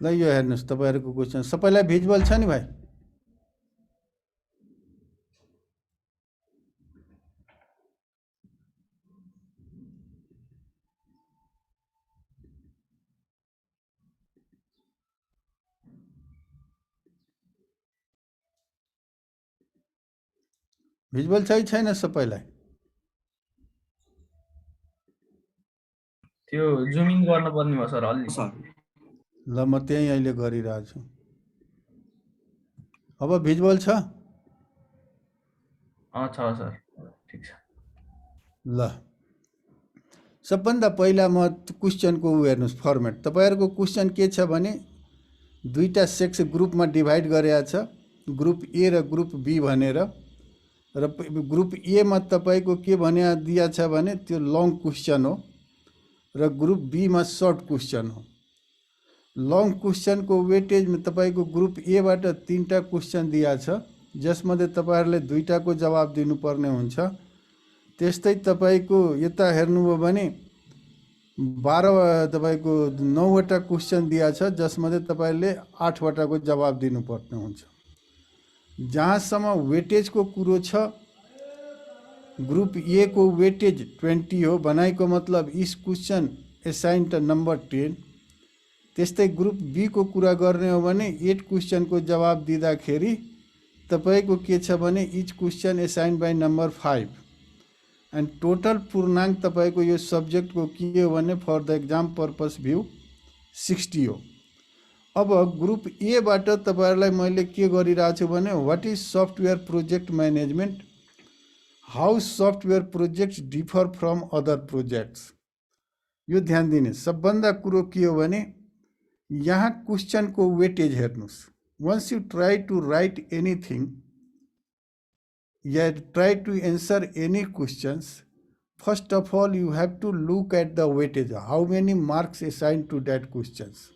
ल यो हेर्नुहोस् तपाईँहरूको क्वेसन सबैलाई भिजुअल छ नि भाइ? भिजुअल छ कि छैन सबैलाई? त्यो जुम इन गर्नुपर्ने भयो सर अलि। ल म त्यही अहिले गरिरहेको छु। अब भिजुअल छ? छ सर, ठिक छ। ल सबभन्दा पहिला म क्वेसनको हेर्नुहोस् फर्मेट। तपाईँहरूको क्वेसन के छ भने दुईटा सेक्स ग्रुपमा डिभाइड गरेको छ, ग्रुप ए र ग्रुप बी भनेर। र ग्रुप एमा तपाईँको के भने दिया छ भने त्यो लङ क्वेसन हो र ग्रुप बीमा सर्ट क्वेसन हो। लङ क्वेसनको वेटेजमा तपाईँको ग्रुप एबाट 3टा क्वेसन दिया छ, जसमध्ये तपाईँहरूले 2टाको जवाब दिनुपर्ने हुन्छ। त्यस्तै तपाईँको यता हेर्नुभयो भने 12 9वटा क्वेसन दिया छ, जसमध्ये तपाईँले 8वटाको जवाब दिनुपर्ने हुन्छ। जहाँसम्म वेटेजको कुरो छ, ग्रुप ए को वेटेज 20 हो, भनाइको मतलब इस क्वेसन एसाइन ट नम्बर 10। त्यस्तै ग्रुप बी को कुरा गर्ने हो भने 8 क्वेसनको जवाब दिँदाखेरि तपाईँको के छ भने each question assign by number 5 and total पूर्णाङ्क तपाईँको यो सब्जेक्टको के हो भने for the exam purpose view 60 हो। अब ग्रुप एबाट तपाईँहरूलाई मैले के गरिरहेको छु भने what is software project management, how software projects differ from other projects. यो ध्यान दिने सबभन्दा कुरो के हो भने यहाँ क्वेसनको वेटेज हेर्नुहोस्। Once you try to write anything या try to answer any questions, first of all you have to look at the weightage, how many marks assign to that questions.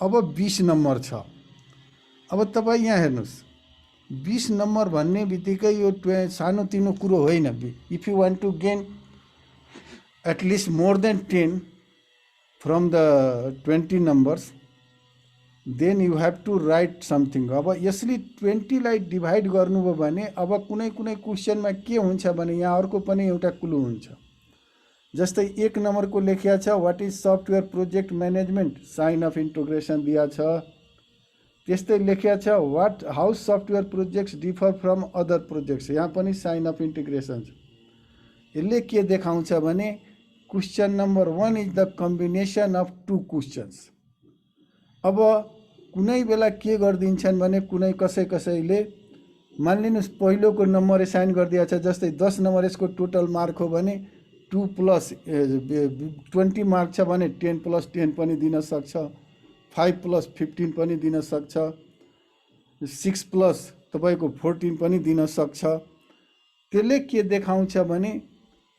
अब 20 नम्बर छ। अब तपाईँ यहाँ हेर्नुहोस्, 20 नम्बर भन्ने बित्तिकै यो सानोतिनो कुरो होइन। If you want to gain at least more than 10 from the 20 numbers, then you have to write something. अब यसले 20लाई डिभाइड गर्नुभयो भने अब कुनै कुनै क्वेसनमा के हुन्छ भने यहाँ अर्को पनि एउटा क्लु हुन्छ। जस्तै 1 नम्बरको लेखिया छ what is software project management, sign of interrogation दिया छ। त्यस्तै लेखिया छ what how software projects differ from other projects, यहाँ पनि साइन अफ इन्टिग्रेसन छ। यसले के देखाउँछ भने question number 1 is the combination of 2 questions. अब कुनै बेला के गरिदिन्छन् भने कुनै कसैले मानिलिनुहोस् पहिलोको नम्बर एसाइन गरिदिएको छ, जस्तै 10 नम्बर यसको टोटल मार्क हो भने 2 प्लस 20 मार्क छ भने 10 प्लस 10 पनि दिन सक्छ, 5 प्लस 15 पनि दिन सक्छ, 6 प्लस तपाईँको 14 पनि दिन सक्छ। त्यसले के देखाउँछ भने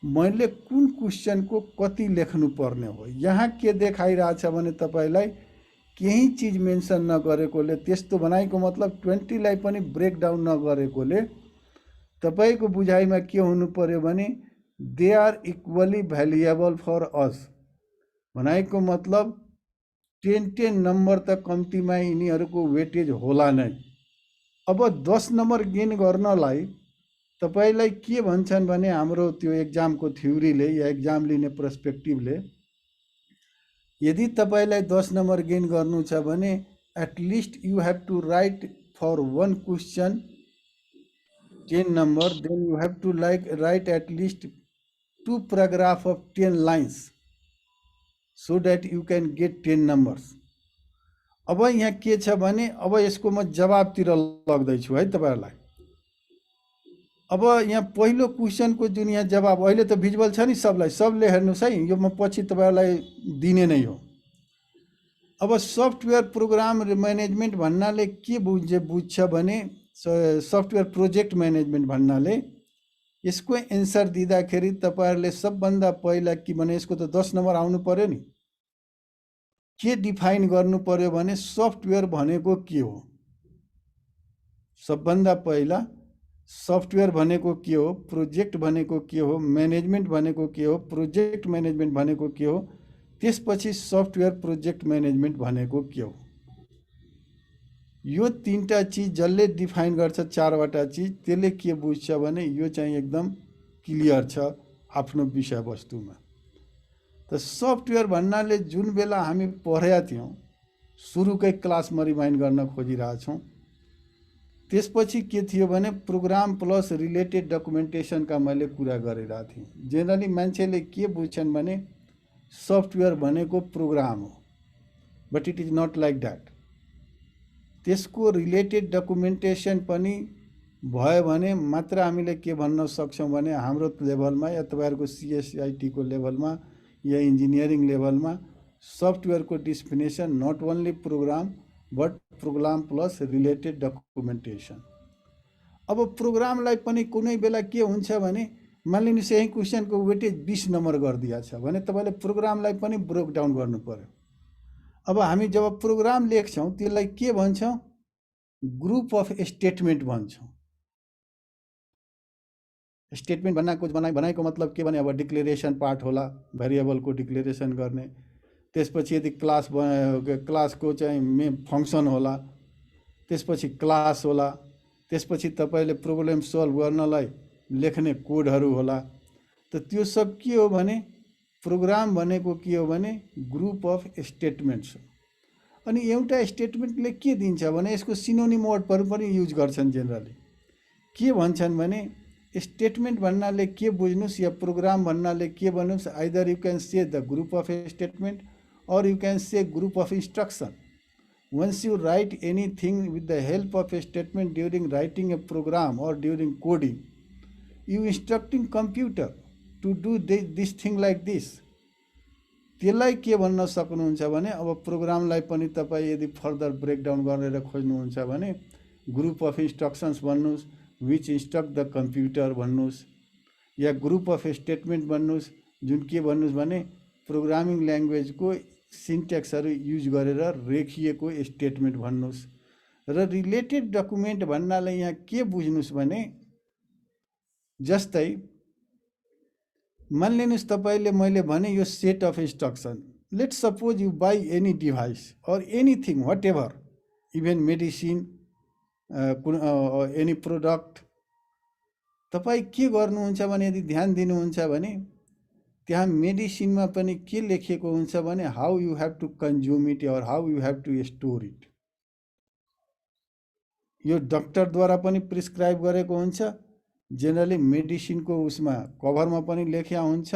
मैले कुन क्वेसनको कति लेख्नु पर्ने हो। यहाँ के देखाइरहेछ भने तपाईँलाई केही चिज मेन्सन नगरेकोले, त्यस्तो बनाइको मतलब 20लाई पनि ब्रेकडाउन नगरेकोले तपाईँको बुझाइमा के हुनु पर्यो भने they are equally valuable for us. भनाइको मतलब 10 नम्बर त कम्तीमा यिनीहरूको वेटेज होला नै। अब 10 नम्बर गेन गर्नलाई तपाईँलाई के भन्छन् भने हाम्रो त्यो एक्जामको थ्योरीले या एक्जाम लिने पर्सपेक्टिभले यदि तपाईँलाई 10 नम्बर गेन गर्नु छ भने at least you have to write for 1 question 10 number, then you have to write at least 2 paragraph of 10 lines so that you can get 10 numbers. अब यहाँ के छ भने अब यसको म जवाबतिर लग्दैछु है तपाईँहरूलाई। अब यहाँ पहिलो क्वेसनको जुन यहाँ जवाब अहिले त भिजुअल छ नि सबलाई, सबले हेर्नुहोस् है, यो म पछि तपाईँहरूलाई दिने नै हो। अब सफ्टवेयर प्रोग्राम म्यानेजमेन्ट भन्नाले के बुझ्छ भने सफ्टवेयर प्रोजेक्ट म्यानेजमेन्ट भन्नाले यसको एन्सर दिँदाखेरि तपाईँहरूले सबभन्दा पहिला के भने यसको त 10 नम्बर आउनु पर्यो नि। के डिफाइन गर्नु पर्यो भने सफ्टवेयर भनेको के हो। सबभन्दा पहिला सफ्टवेयर भनेको के हो, प्रोजेक्ट भनेको के हो, म्यानेजमेन्ट भनेको के हो, प्रोजेक्ट म्यानेजमेन्ट भनेको के हो, त्यसपछि सफ्टवेयर प्रोजेक्ट म्यानेजमेन्ट भनेको के हो। यो तीनटा चिज जसले डिफाइन गर्छ, चारवटा चिज, त्यसले के बुझ्छ भने यो चाहिँ एकदम क्लियर छ आफ्नो विषयवस्तुमा। त सफ्टवेयर भन्नाले जुन बेला हामी पढेका थियौँ, सुरुकै क्लासमा रिमाइन्ड गर्न खोजिरहेछौँ, त्यसपछि के थियो भने प्रोग्राम प्लस रिलेटेड डकुमेन्टेसनका मैले कुरा गरिरहेको थिएँ। जेनरली मान्छेले के बुझ्छन् भने सफ्टवेयर भनेको प्रोग्राम हो, but it is not like that. त्यसको रिलेटेड डकुमेन्टेसन पनि भयो भने मात्र हामीले के भन्न सक्छौँ भने हाम्रो लेभलमा या तपाईँहरूको सिएसआइटीको लेभलमा या इन्जिनियरिङ लेभलमा सफ्टवेयरको definition not only program but program plus related documentation. अब प्रोग्रामलाई पनि कुनै बेला के हुन्छ भने मानिलिनुहोस् यही क्वेसनको वेटेज 20 नम्बर गरिदिएको छ भने तपाईँले प्रोग्रामलाई पनि ब्रेक डाउन गर्नु पर्यो। अब हामी जब प्रोग्राम लेख्छौँ त्यसलाई के भन्छौँ? ग्रुप अफ स्टेटमेन्ट भन्छौँ। स्टेटमेन्ट बनाएको मतलब के भने अब डिक्लेरेसन पार्ट होला, भेरिएबलको डिक्लेरेसन गर्ने, त्यसपछि यदि क्लासको चाहिँ फङ्सन होला, त्यसपछि क्लास होला, त्यसपछि तपाईँले प्रब्लम सल्भ गर्नलाई लेख्ने कोडहरू होला। त त्यो सब के हो भने प्रोग्राम भनेको के हो भने ग्रुप अफ स्टेटमेन्ट्स हो। अनि एउटा स्टेटमेन्टले के दिन्छ भने यसको सिनोनिम वर्डहरू पनि युज गर्छन् जेनरली। के भन्छन् भने स्टेटमेन्ट भन्नाले के बुझ्नुस् या प्रोग्राम भन्नाले के भन्नुस्, either you can say the group of statement or you can say group of instruction. Once you write anything with the help of a statement during writing a program or during coding, you instructing computer to do this thing like this. त्यसलाई के भन्न सक्नुहुन्छ भने अब प्रोग्रामलाई पनि तपाईँ यदि फर्दर ब्रेकडाउन गरेर खोज्नुहुन्छ भने ग्रुप अफ इन्स्ट्रक्सन्स भन्नुहोस्, विच इन्स्ट्रक्ट द कम्प्युटर भन्नुहोस्, या ग्रुप अफ स्टेटमेन्ट भन्नुहोस्, जुन के भन्नुहोस् भने प्रोग्रामिङ ल्याङ्ग्वेजको सिन्ट्याक्सहरू युज गरेर रेखिएको स्टेटमेन्ट भन्नुहोस्। र रिलेटेड डकुमेन्ट भन्नाले यहाँ के बुझ्नुहोस् भने जस्तै मानिलिनुहोस् तपाईँले मैले भने यो set of instruction, let suppose you buy any device or anything whatever, even medicine, any product, तपाईँ के गर्नुहुन्छ भने यदि ध्यान दिनुहुन्छ भने त्यहाँ मेडिसिनमा पनि के लेखेको हुन्छ भने how you have to consume it or how you have to store it. यो डक्टरद्वारा पनि प्रिस्क्राइब गरेको हुन्छ। जेनरली मेडिसिनको उसमा कभरमा पनि लेख्या हुन्छ,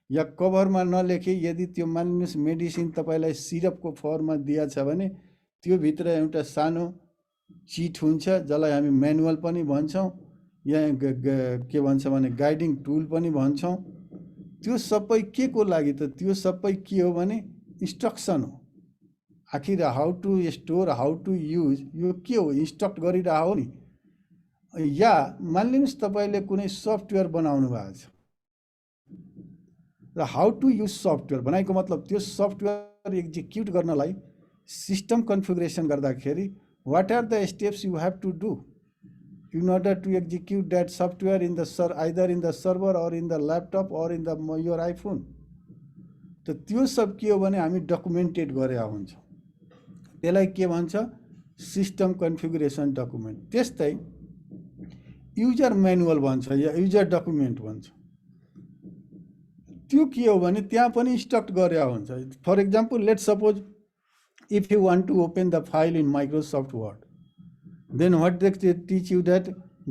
या कभरमा नलेखे यदि त्यो मानिलिनुहोस् मेडिसिन तपाईँलाई सिरपको फर्ममा दिएछ भने त्यो भित्र एउटा सानो चिट हुन्छ जसलाई हामी म्यानुअल पनि भन्छौँ या के भन्छ भने गाइडिङ टुल पनि भन्छौँ। त्यो सबै के को लागि त त्यो सबै के हो भने इन्स्ट्रक्सन हो। आखिर how to store, how to use, यो के हो इन्स्ट्रक्ट गरिरह हो नि। या मानिलिनुहोस् तपाईँले कुनै सफ्टवेयर बनाउनु भएको छ र हाउ टु युज सफ्टवेयर बनाएको मतलब त्यो सफ्टवेयर एक्जिक्युट गर्नलाई सिस्टम कन्फिगरेसन गर्दाखेरि what are the steps you have to do in order to execute that software in the either in the server or in the laptop or in the your iPhone. त त्यो सब के हो भने हामी documented गरेका हुन्छौँ, त्यसलाई के भन्छ सिस्टम कन्फिगरेसन डकुमेन्ट। त्यस्तै युजर म्यानुअल भन्छ या युजर डकुमेन्ट भन्छ। त्यो के हो भने त्यहाँ पनि इन्स्ट्रक्ट गरेका हुन्छ। For example let suppose if you want to open the file in Microsoft Word, then what they teach you that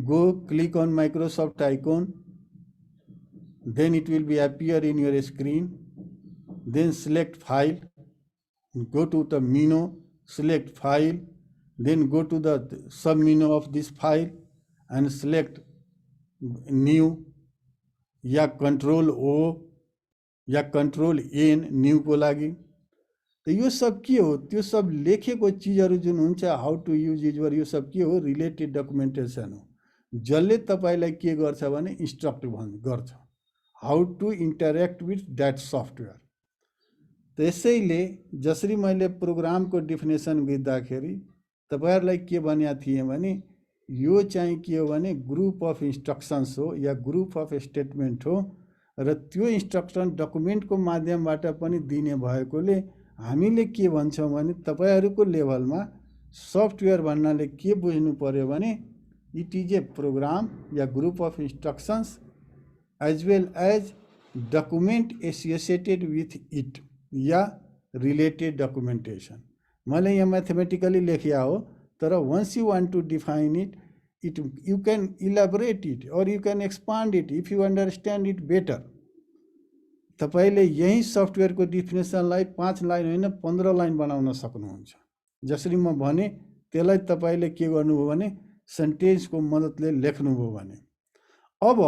go click on Microsoft icon, then it will be appear in your screen, then select file, go to the menu, select file, then go to the sub menu of this file and select new yeah control O yeah control N new को लागि। तो यो सब के हो त्यो सब लेखेको चिजहरू जुन हुन्छ हाउ टु युज युजर, यो सब के हो रिलेटेड डकुमेन्टेसन हो जसले तपाईँलाई के गर्छ भने इन्स्ट्रक्ट गर्छ how to interact with that software. त्यसैले जसरी मैले प्रोग्रामको डिफिनेसन गर्दाखेरि तपाईँहरूलाई के भनेको थिएँ भने यो चाहिँ के हो भने ग्रुप अफ इन्स्ट्रक्सन्स हो या ग्रुप अफ स्टेटमेन्ट हो र त्यो इन्स्ट्रक्सन डकुमेन्टको माध्यमबाट पनि दिने भएकोले हामीले के भन्छौँ भने तपाईहरूको लेभलमा सफ्टवेयर भन्नाले के बुझ्नु पर्यो भने इट इज ए प्रोग्राम या group of instructions as well as document associated with it या रिलेटेड डकुमेन्टेसन। मैले यहाँ म्याथमेटिकली लेखिया हो, तर once you want to define it, you can elaborate it or you can expand it if you understand it better। तपाईले यही सफ्टवेयरको डिफिनेसनलाई 5 line होइन 15 line बनाउन सक्नुहुन्छ। जसरी म भने त्यसलाई तपाईले के गर्नुभयो भने सेन्टेन्सको मद्दतले लेख्नुभयो भने। अब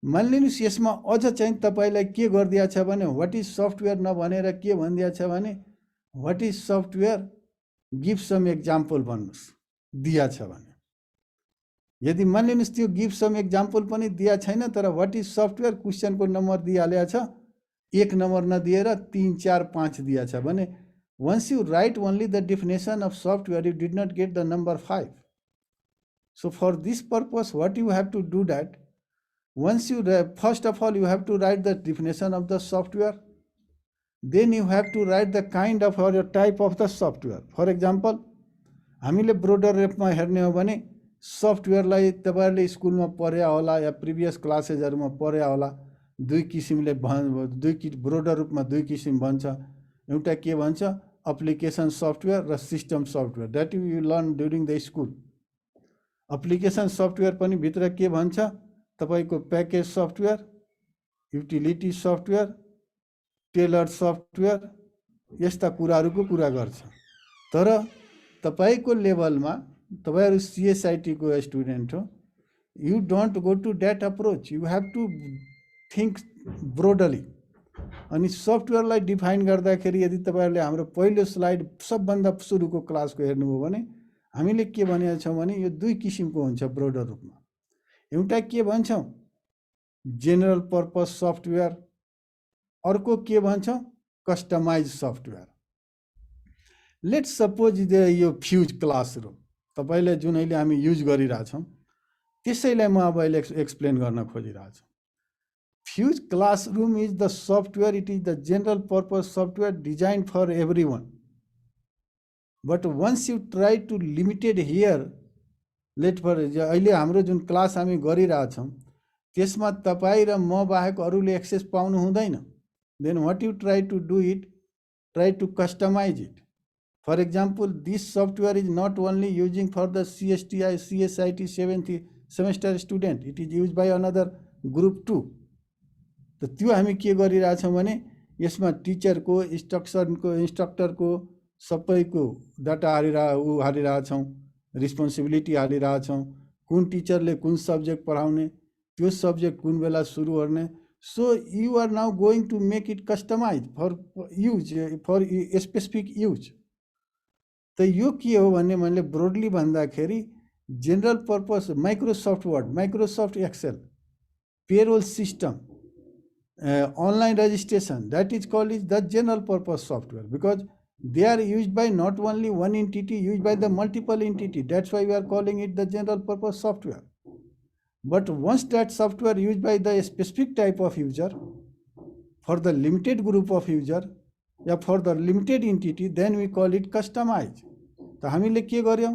मानिलिनुस् यसमा अझ चाहिँ तपाईलाई के गरिदिया छ भने व्हाट इज सफ्टवेयर नभनेर के भनिदिया छ भने what is software give some example भन्नुस् दिया छ भने। यदि मानिलिनुस् त्यो गिभ सम एक्जाम्पल पनि दिया छैन, तर व्हाट इज सफ्टवेयर क्वेशनको नम्बर दिइहालेको छ, 1 नम्बर नदिएर 3, 4, 5 दिया छ भने once you write only the definition of software you did not get the number 5। So for this purpose what you have to do that once you first of all you have to write the definition of the software, then you have to write the kind of or type of the software। For example हामीले brother रूपमा हेर्ने हो भने सफ्टवेयरलाई तपाईहरुले स्कुलमा पढ्या होला या previous क्लासेसहरुमा पढ्या होला, दुई किसिमले ब्रोडर रूपमा दुई किसिम भन्छ। एउटा के भन्छ एप्लिकेसन सफ्टवेयर र system software, that you learn during the school. Application software पनि भित्र के भन्छ तपाईको package software, utility software, tailored software, यस्ता कुराहरुको कुरा गर्छ। तर तपाईको लेभलमा तपाईहरु सीएसआईटी को स्टुडेन्ट हो, you don't go to that approach, you have to think broadly. अनि सफ्टवेयरलाई डिफाइन गर्दाखेरि यदि तपाईहरुले हाम्रो पहिलो स्लाइड सबभन्दा सुरुको क्लासको हेर्नुभयो भने हामीले के भनेका छौं भने यो दुई किसिमको हुन्छ ब्रोडर रूपमा। एउटा के भन्छौं जेनरल पर्पस सफ्टवेयर, अर्को के भन्छौं कस्टमाइज सफ्टवेयर। लेट्स सपोज यो फ्यूज क्लासरूम तपाईले जुन अहिले हामी युज गरिरा छौं त्यसैलाई म अब अहिले एक्सप्लेन गर्न खोजिरा छु। Fuse Classroom is the software, it is the general purpose software designed for everyone, but once you try to limited here let for अहिले हाम्रो जुन क्लास हामी गरिरा छौं त्यसमा तपाई र म बाहेक अरूले एक्सेस पाउनु हुँदैन। Then what you try to do it, try to customize it. For example, this software is not only using for the CSTI, CSIT 7th semester student, it is used by another group too। तो त्यो हामी के गरिरा छौं भने यसमा teacher को instructor को सबैको डाटा हालिरा छौं, रिस्पोन्सिबिलिटी हालिरा छौं, कुन टिचरले कुन सब्जेक्ट पढाउने, त्यो सब्जेक्ट कुन बेला सुरु गर्ने। So you are now going to make it customized for use, for specific use। तो यो के हो भन्ने मैले ब्रोडली भन्दाखेरि general purpose Microsoft Word, Microsoft Excel, payroll system, online registration, that is called is the general purpose software because they are used by not only one entity, used by the multiple entity, that's why we are calling it the general purpose software। But once that software used by the specific type of user for the limited group of user yeah for the limited entity, then we call it customized। तो हामीले के गर्यौं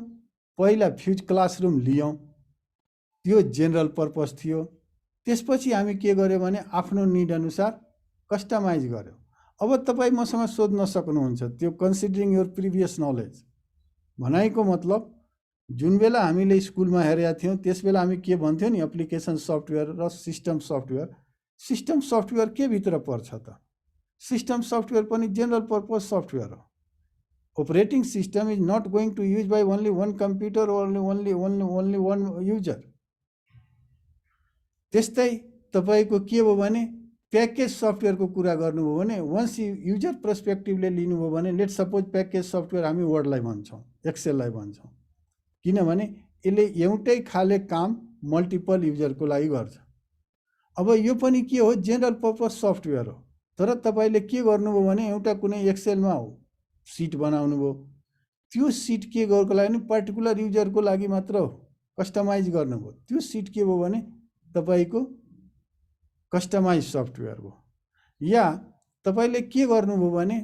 पहिला fuse classroom लियौं, त्यो general purpose थियो। त्यसपछि हामी के गर्यौं भने आफ्नो निड अनुसार कस्टमाइज गर्यौं। अब तपाई मसँग सोध्न सक्नुहुन्छ त्यो कन्सिडरिङ योर प्रिभियस नलेज भनाइको मतलब जुन बेला हामीले स्कुलमा हेरेका थियौं त्यसबेला हामी के भन्थ्यौं नि एप्लिकेसन सफ्टवेयर र सिस्टम सफ्टवेयर। सिस्टम सफ्टवेयर के भित्र पर्छ त? सिस्टम सफ्टवेयर पनि जनरल पर्पस सफ्टवेयर हो। Operating system is not going to use by only one computer और ओन्ली वन यूजर। त्यस्तै तपाईको के हो भने प्याकेज सफ्टवेयर को कुरा गर्नुभयो भने वन्स युजर पर्सपेक्टिभले लिनुभयो भने लेट सपोज प्याकेज सफ्टवेयर हामी वर्डलाई भन्छौं, एक्सेललाई भन्छौं, किनभने यसले एउटै खाले काम मल्टिपल युजरको लागि गर्छ। अब यो पनि के हो जनरल पर्पस सफ्टवेयर हो, तर तपाईले के गर्नुभयो भने एउटा कुनै एक्सेलमा हो सीट बनाउनु भयो, त्यो सीट के गर्नको लागि पर्टिकुलर युजरको लागि मात्र हो कस्टमाइज गर्नुभयो, त्यो सीट के भयो भने तपाईको कस्टमाइज सफ्टवेयर हो। या तपाईले के गर्नुभयो भने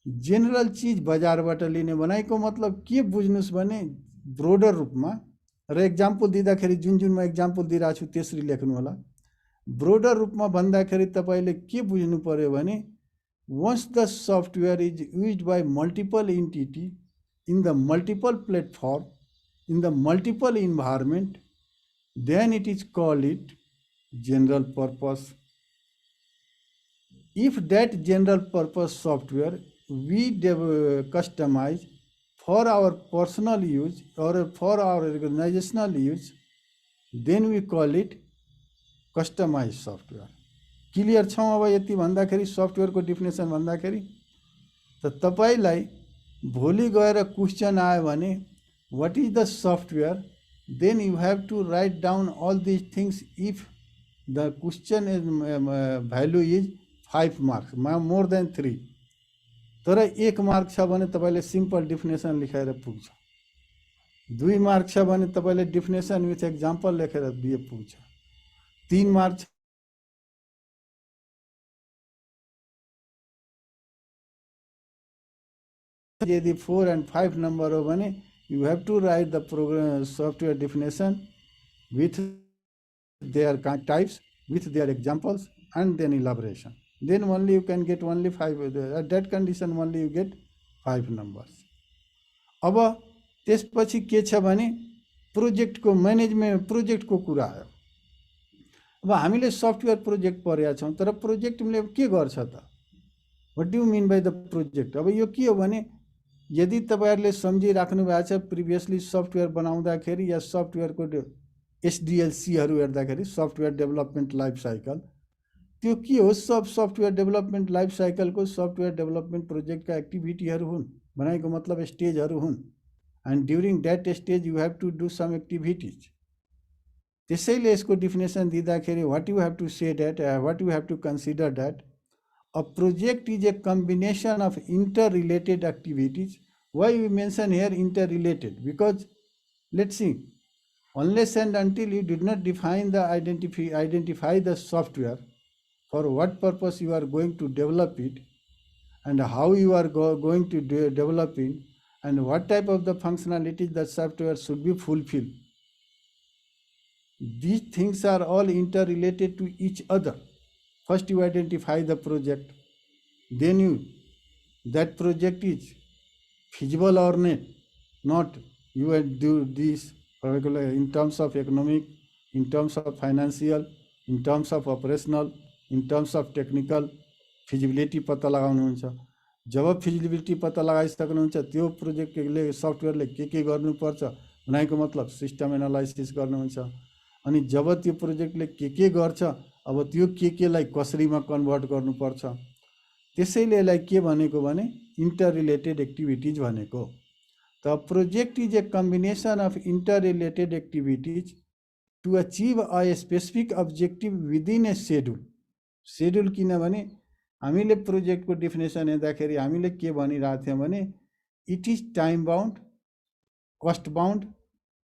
जेनरल चीज बजारबाट लिने भनेको मतलब के बुझ्नुस् भने ब्रोडर रूपमा र एक्जाम्पल दिँदाखेरि जुन जुन म एक्जाम्पल दिइरहेको छु त्यसरी लेख्नु होला। ब्रोडर रूपमा भन्दाखेरि तपाईँले के बुझ्नु पर्यो भने once the software is used by multiple entity in the multiple platform in the multiple environment, then it is called it general purpose. If that general purpose software we customize for our personal use or for our organizational use, then we call it customized software. Clear छौँ अब यति भन्दाखेरि सफ्टवेयरको definition भन्दाखेरि त तपाईलाई भोलि गएर question आयो भने what is the software, then you have to write down all this things if the question is value is 5 marks more than 3, तर 1 मार्क छ भने तपाईले सिम्पल डिफिनेसन लेखेर पुग्छ, 2 मार्क छ भने तपाईले डिफिनेसन विथ एक्जाम्पल लेखेर दिए पुग्छ, 3 मार्क यदि 4 and 5 नंबर हो भने you have to write the program software definition with their types, with their examples and then elaboration, then only you can get only 5, at that condition only you get 5 numbers. अब त्यसपछि के छ भने प्रोजेक्टको management प्रोजेक्टको कुरा आयो। अब हामीले सफ्टवेयर प्रोजेक्ट पढेका छौँ, तर प्रोजेक्टले के गर्छ त, what do mean by the project. अब यो के हो भने यदि तपाईहरुले सम्झिराख्नु भएको छ प्रिभियसली सफ्टवेयर बनाउँदाखेरि या सफ्टवेयरको एसडीएलसीहरू हेर्दाखेरि सफ्टवेयर डेभलपमेन्ट लाइफ साइकल, त्यो के हो, सब सफ्टवेयर डेभलपमेन्ट लाइफ साइकलको सफ्टवेयर डेभलपमेन्ट प्रोजेक्टका एक्टिभिटीहरू हुन्, भनेको मतलब स्टेजहरू हुन्, and during that stage you have to do some activities. त्यसैले यसको डिफिनेसन दिँदाखेरि what you have to say that, what you have to consider that a project is a combination of interrelated activities. Why we mention here interrelated? Because let's see, unless and until you did not define the identify the software, for what purpose you are going to develop it, and how you are going to develop it, and what type of the functionalities that software should be fulfilled. These things are all interrelated to each other. First you identify the project, then that project is feasible or not. You do this particular in terms of economic, in terms of financial, in terms of operational, in terms of technical feasibility पत्ता लगाउनुहुन्छ। जब feasibility पत्ता लगाइसक्नुहुन्छ त्यो प्रोजेक्टले सफ्टवेयरले के गर्नुपर्छ भनेको मतलब system analysis गर्नुहुन्छ, अनि जब त्यो प्रोजेक्टले के गर्छ अब त्यो केलाई कसरीमा कन्भर्ट गर्नुपर्छ। त्यसैले यसलाई के भनेको भने इंटररिलेटेड एक्टिभिटीज भनेको। The project is a combination of interrelated activities to achieve a specific objective within a schedule. Schedule किनभने हामीले प्रोजेक्टको डिफिनेसन हेर्दाखेरि हामीले के भनिरहेको थियौँ भने it is time bound, cost bound.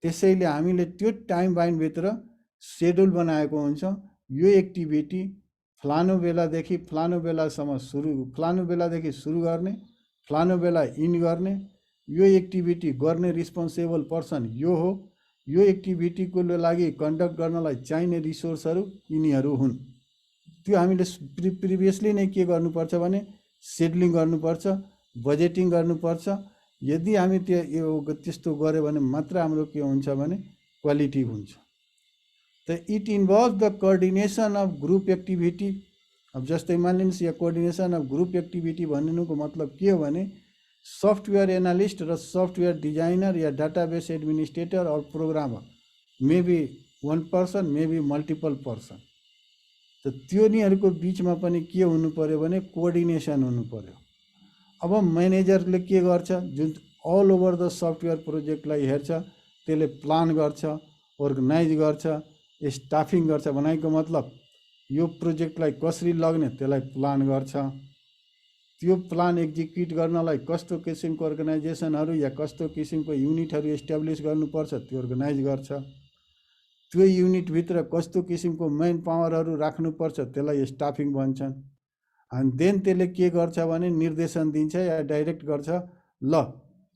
त्यसैले हामीले त्यो टाइम बाउन्ड भित्र शेड्युल बनाएको हुन्छ। यो एक्टिभिटी फलानु बेलादेखि फलानु बेलासम्म फलानु बेलादेखि सुरु गर्ने, फलानु बेला इन गर्ने, यो एक्टिभिटी गर्ने रिस्पोन्सिबल पर्सन यो हो, यो एक्टिभिटीको लागि कन्डक्ट गर्नलाई चाहिने रिसोर्सहरू यिनीहरू हुन्। त्यो हामीले प्रिभियसली नै के गर्नुपर्छ भने सेड्युलिङ गर्नुपर्छ, बजेटिङ गर्नुपर्छ। यदि हामी त्यस्तो गर्यो भने मात्र हाम्रो के हुन्छ भने क्वालिटी हुन्छ। त it involve the coordination of group activity. अब जस्तै मानिलिनुहोस् यहाँ कोअर्डिनेसन अफ ग्रुप एक्टिभिटी भन्नुको मतलब के हो भने सफ्टवेयर एनालिस्ट र सफ्टवेयर डिजाइनर या डाटाबेस एडमिनिस्ट्रेटर और programmer may be one person, may be multiple person. त त्योनीहरूको बिचमा पनि के हुनु पर्यो भने कोअर्डिनेसन हुनु पर्यो। अब म्यानेजरले के गर्छ, जुन अल ओभर द सफ्टवेयर प्रोजेक्टलाई हेर्छ, त्यसले प्लान गर्छ, अर्गनाइज गर्छ, स्टाफिङ गर्छ। भनेको मतलब यो प्रोजेक्टलाई कसरी लग्ने त्यसलाई प्लान गर्छ। त्यो प्लान एक्जिक्युट गर्नलाई कस्तो किसिमको अर्गनाइजेसनहरू या कस्तो किसिमको युनिटहरू इस्टाब्लिस गर्नुपर्छ त्यो अर्गनाइज गर्छ। त्यो युनिट भित्र कस्तो किसिमको मैन पावरहरू राख्नुपर्छ त्यसलाई स्टाफिङ भन्छन्। अनि देन त्यसले के गर्छ भने निर्देशन दिन्छ या डाइरेक्ट गर्छ, ल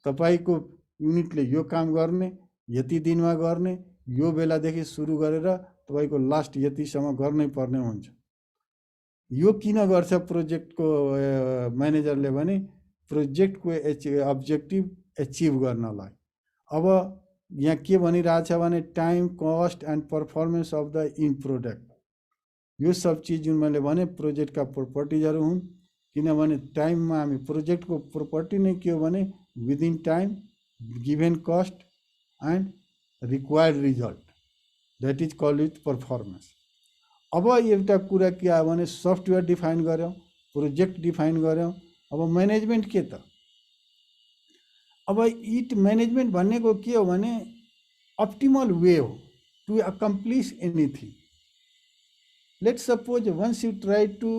तपाईको युनिटले यो काम गर्ने, यति दिनमा गर्ने, यो बेलादेखि सुरु गरेर तपाईको लास्ट यतिसम्म गर्नै पर्ने हुन्छ। यो किन गर्छ प्रोजेक्टको म्यानेजरले भने प्रोजेक्टको अब्जेक्टिभ एचिभ गर्नलाई। अब यहाँ के भनिरहेछ भने time, cost and performance of the in product, यो सब चिज जुन मैले भने प्रोजेक्टका प्रोपर्टिजहरू हुन्। किनभने टाइममा हामी प्रोजेक्टको प्रोपर्टी नै के हो भने within time, given cost and required result, that is called with performance. अब एउटा कुरा के आयो भने सफ्टवेयर डिफाइन गऱ्यौँ, प्रोजेक्ट डिफाइन गऱ्यौँ, अब म्यानेजमेन्ट के त? अब इट म्यानेजमेन्ट भनेको के हो भने अप्टिमल वे हो to accomplish anything. Let's suppose once you try to,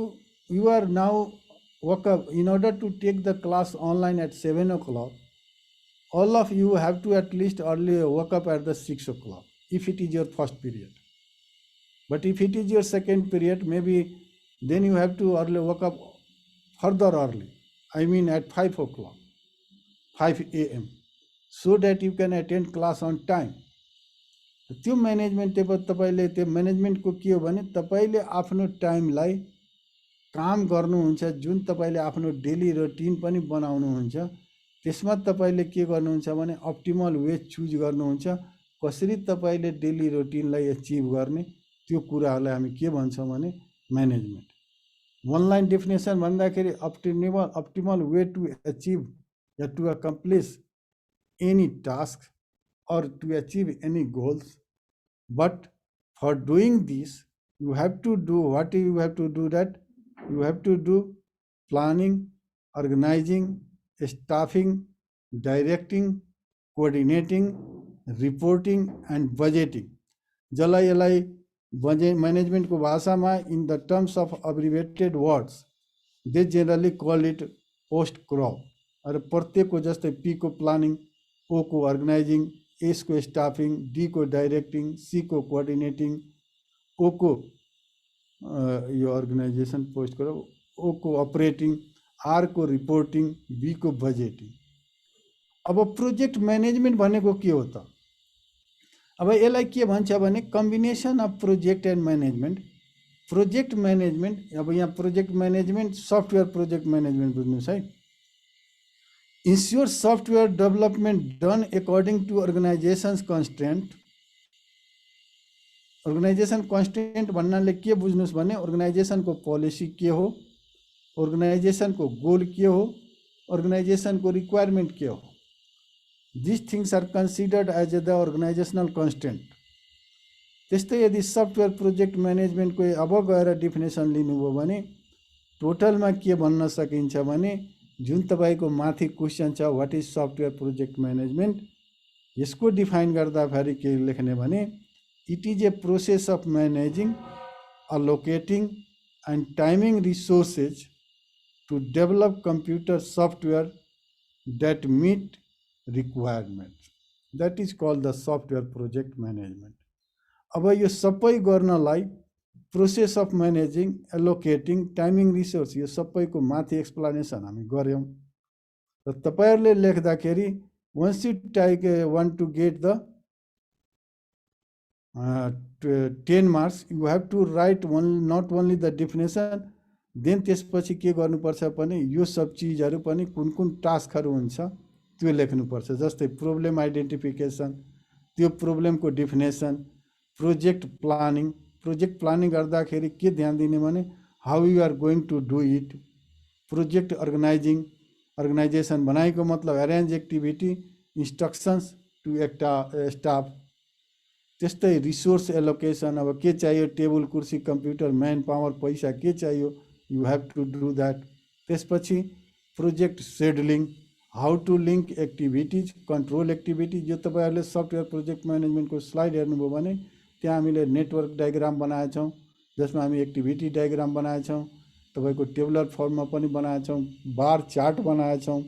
you are now woke up in order to take the class online at 7 o'clock. All of you have to at least early wake up at the 6 o'clock if it is your first period. But if it is your second period, maybe then you have to early wake up further early. I mean at 5 o'clock, 5 a.m. so that you can attend class on time. त्यो management तपाईले त्यो म्यानेजमेन्टको के हो भने तपाईले आफ्नो टाइमलाई काम गर्नुहुन्छ, जुन तपाईले आफ्नो डेली रुटिन पनि बनाउनुहुन्छ, त्यसमा तपाईले के गर्नुहुन्छ भने अप्टिमल वे चुज गर्नुहुन्छ। कसरी तपाईले डेली रुटिनलाई एचिभ गर्ने, त्यो कुराहरूलाई हामी के भन्छौँ भने म्यानेजमेन्ट। वन लाइन डेफिनेसन भन्दाखेरि अप्टिमल वे टु एचिभ या to accomplish any task or to achieve any goals. But for doing this, you have to do what you have to do, that you have to do planning, organizing, staffing, directing, coordinating, reporting and budgeting. जसलाई यसलाई budget म्यानेजमेन्टको भाषामा in the terms of abbreviated words, they generally call it post crop. र प्रत्येकको जस्तै P को planning, ओ को organising, S को staffing, D को डाइरेक्टिङ, सी को कोअर्डिनेटिङ, ओ को यो अर्गनाइजेसन पोस्ट करो, ओ को अपरेटिङ, आर को रिपोर्टिङ, बी को बजेटिङ। अब प्रोजेक्ट म्यानेजमेन्ट भनेको के हो त? अब यसलाई के भन्छ भने combination of project and management. Project management, अब यहाँ project management software project management बुझ्नुहोस् है। Ensure software development done according to organization's constraint. Organization constraint भन्नाले के बुझ्नुस् भने अर्गनाइजेसन को पोलिसी के हो, अर्गनाइजेसन को गोल के हो, अर्गनाइजेसन को रिक्वायरमेंट के हो। These things are considered as the organizational constraint. त्यस्तै यदि सफ्टवेयर प्रोजेक्ट म्यानेजमेन्ट को अब गएर डेफिनेसन लिनुभयो भने टोटलमा के भन्न सकिन्छ भने जुन तपाईको माथि क्वेशन छ what is software project management, यसको डिफाइन गर्दाखेरि के लेख्ने भने it is a process of managing, allocating and timing resources to develop computer software that meet requirement, that is called the software project management. अब यो सबै गर्नलाई process of managing, allocating, timing resource, यो सबैको माथि एक्सप्लेनेसन हामी गऱ्यौँ। र तपाईहरुले लेख्दाखेरि once you take want to get the 10 marks you have to right not only the definition, then त्यसपछि के गर्नुपर्छ भने यो सब चिजहरू पनि कुन कुन टास्कहरू हुन्छ त्यो लेख्नुपर्छ। जस्तै प्रब्लम आइडेन्टिफिकेसन, त्यो प्रब्लमको definition, project planning, project planning गर्दाखेरि के ध्यान दिने भने how you are going to do it. Project organising, organisation बनाएको मतलब arrange activity, instructions to staff. त्यस्तै रिसोर्स एलोकेसन, अब के चाहियो, टेबल कुर्सी कम्प्युटर मैन पावर पैसा के चाहियो, you have to do that. त्यसपछि project scheduling, how to link activities, control activities. यो तपाईहरुले सफ्टवेयर प्रोजेक्ट म्यानेजमेन्टको स्लाइड हेर्नुभयो भने त्यहाँ हामीले नेटवर्क डायग्राम बनाएछौँ, जसमा हामी एक्टिभिटी डायग्राम बनाएछौँ, तपाईको टेबुलर फर्ममा पनि बनाएछौँ, बार चार्ट बनाएछौँ।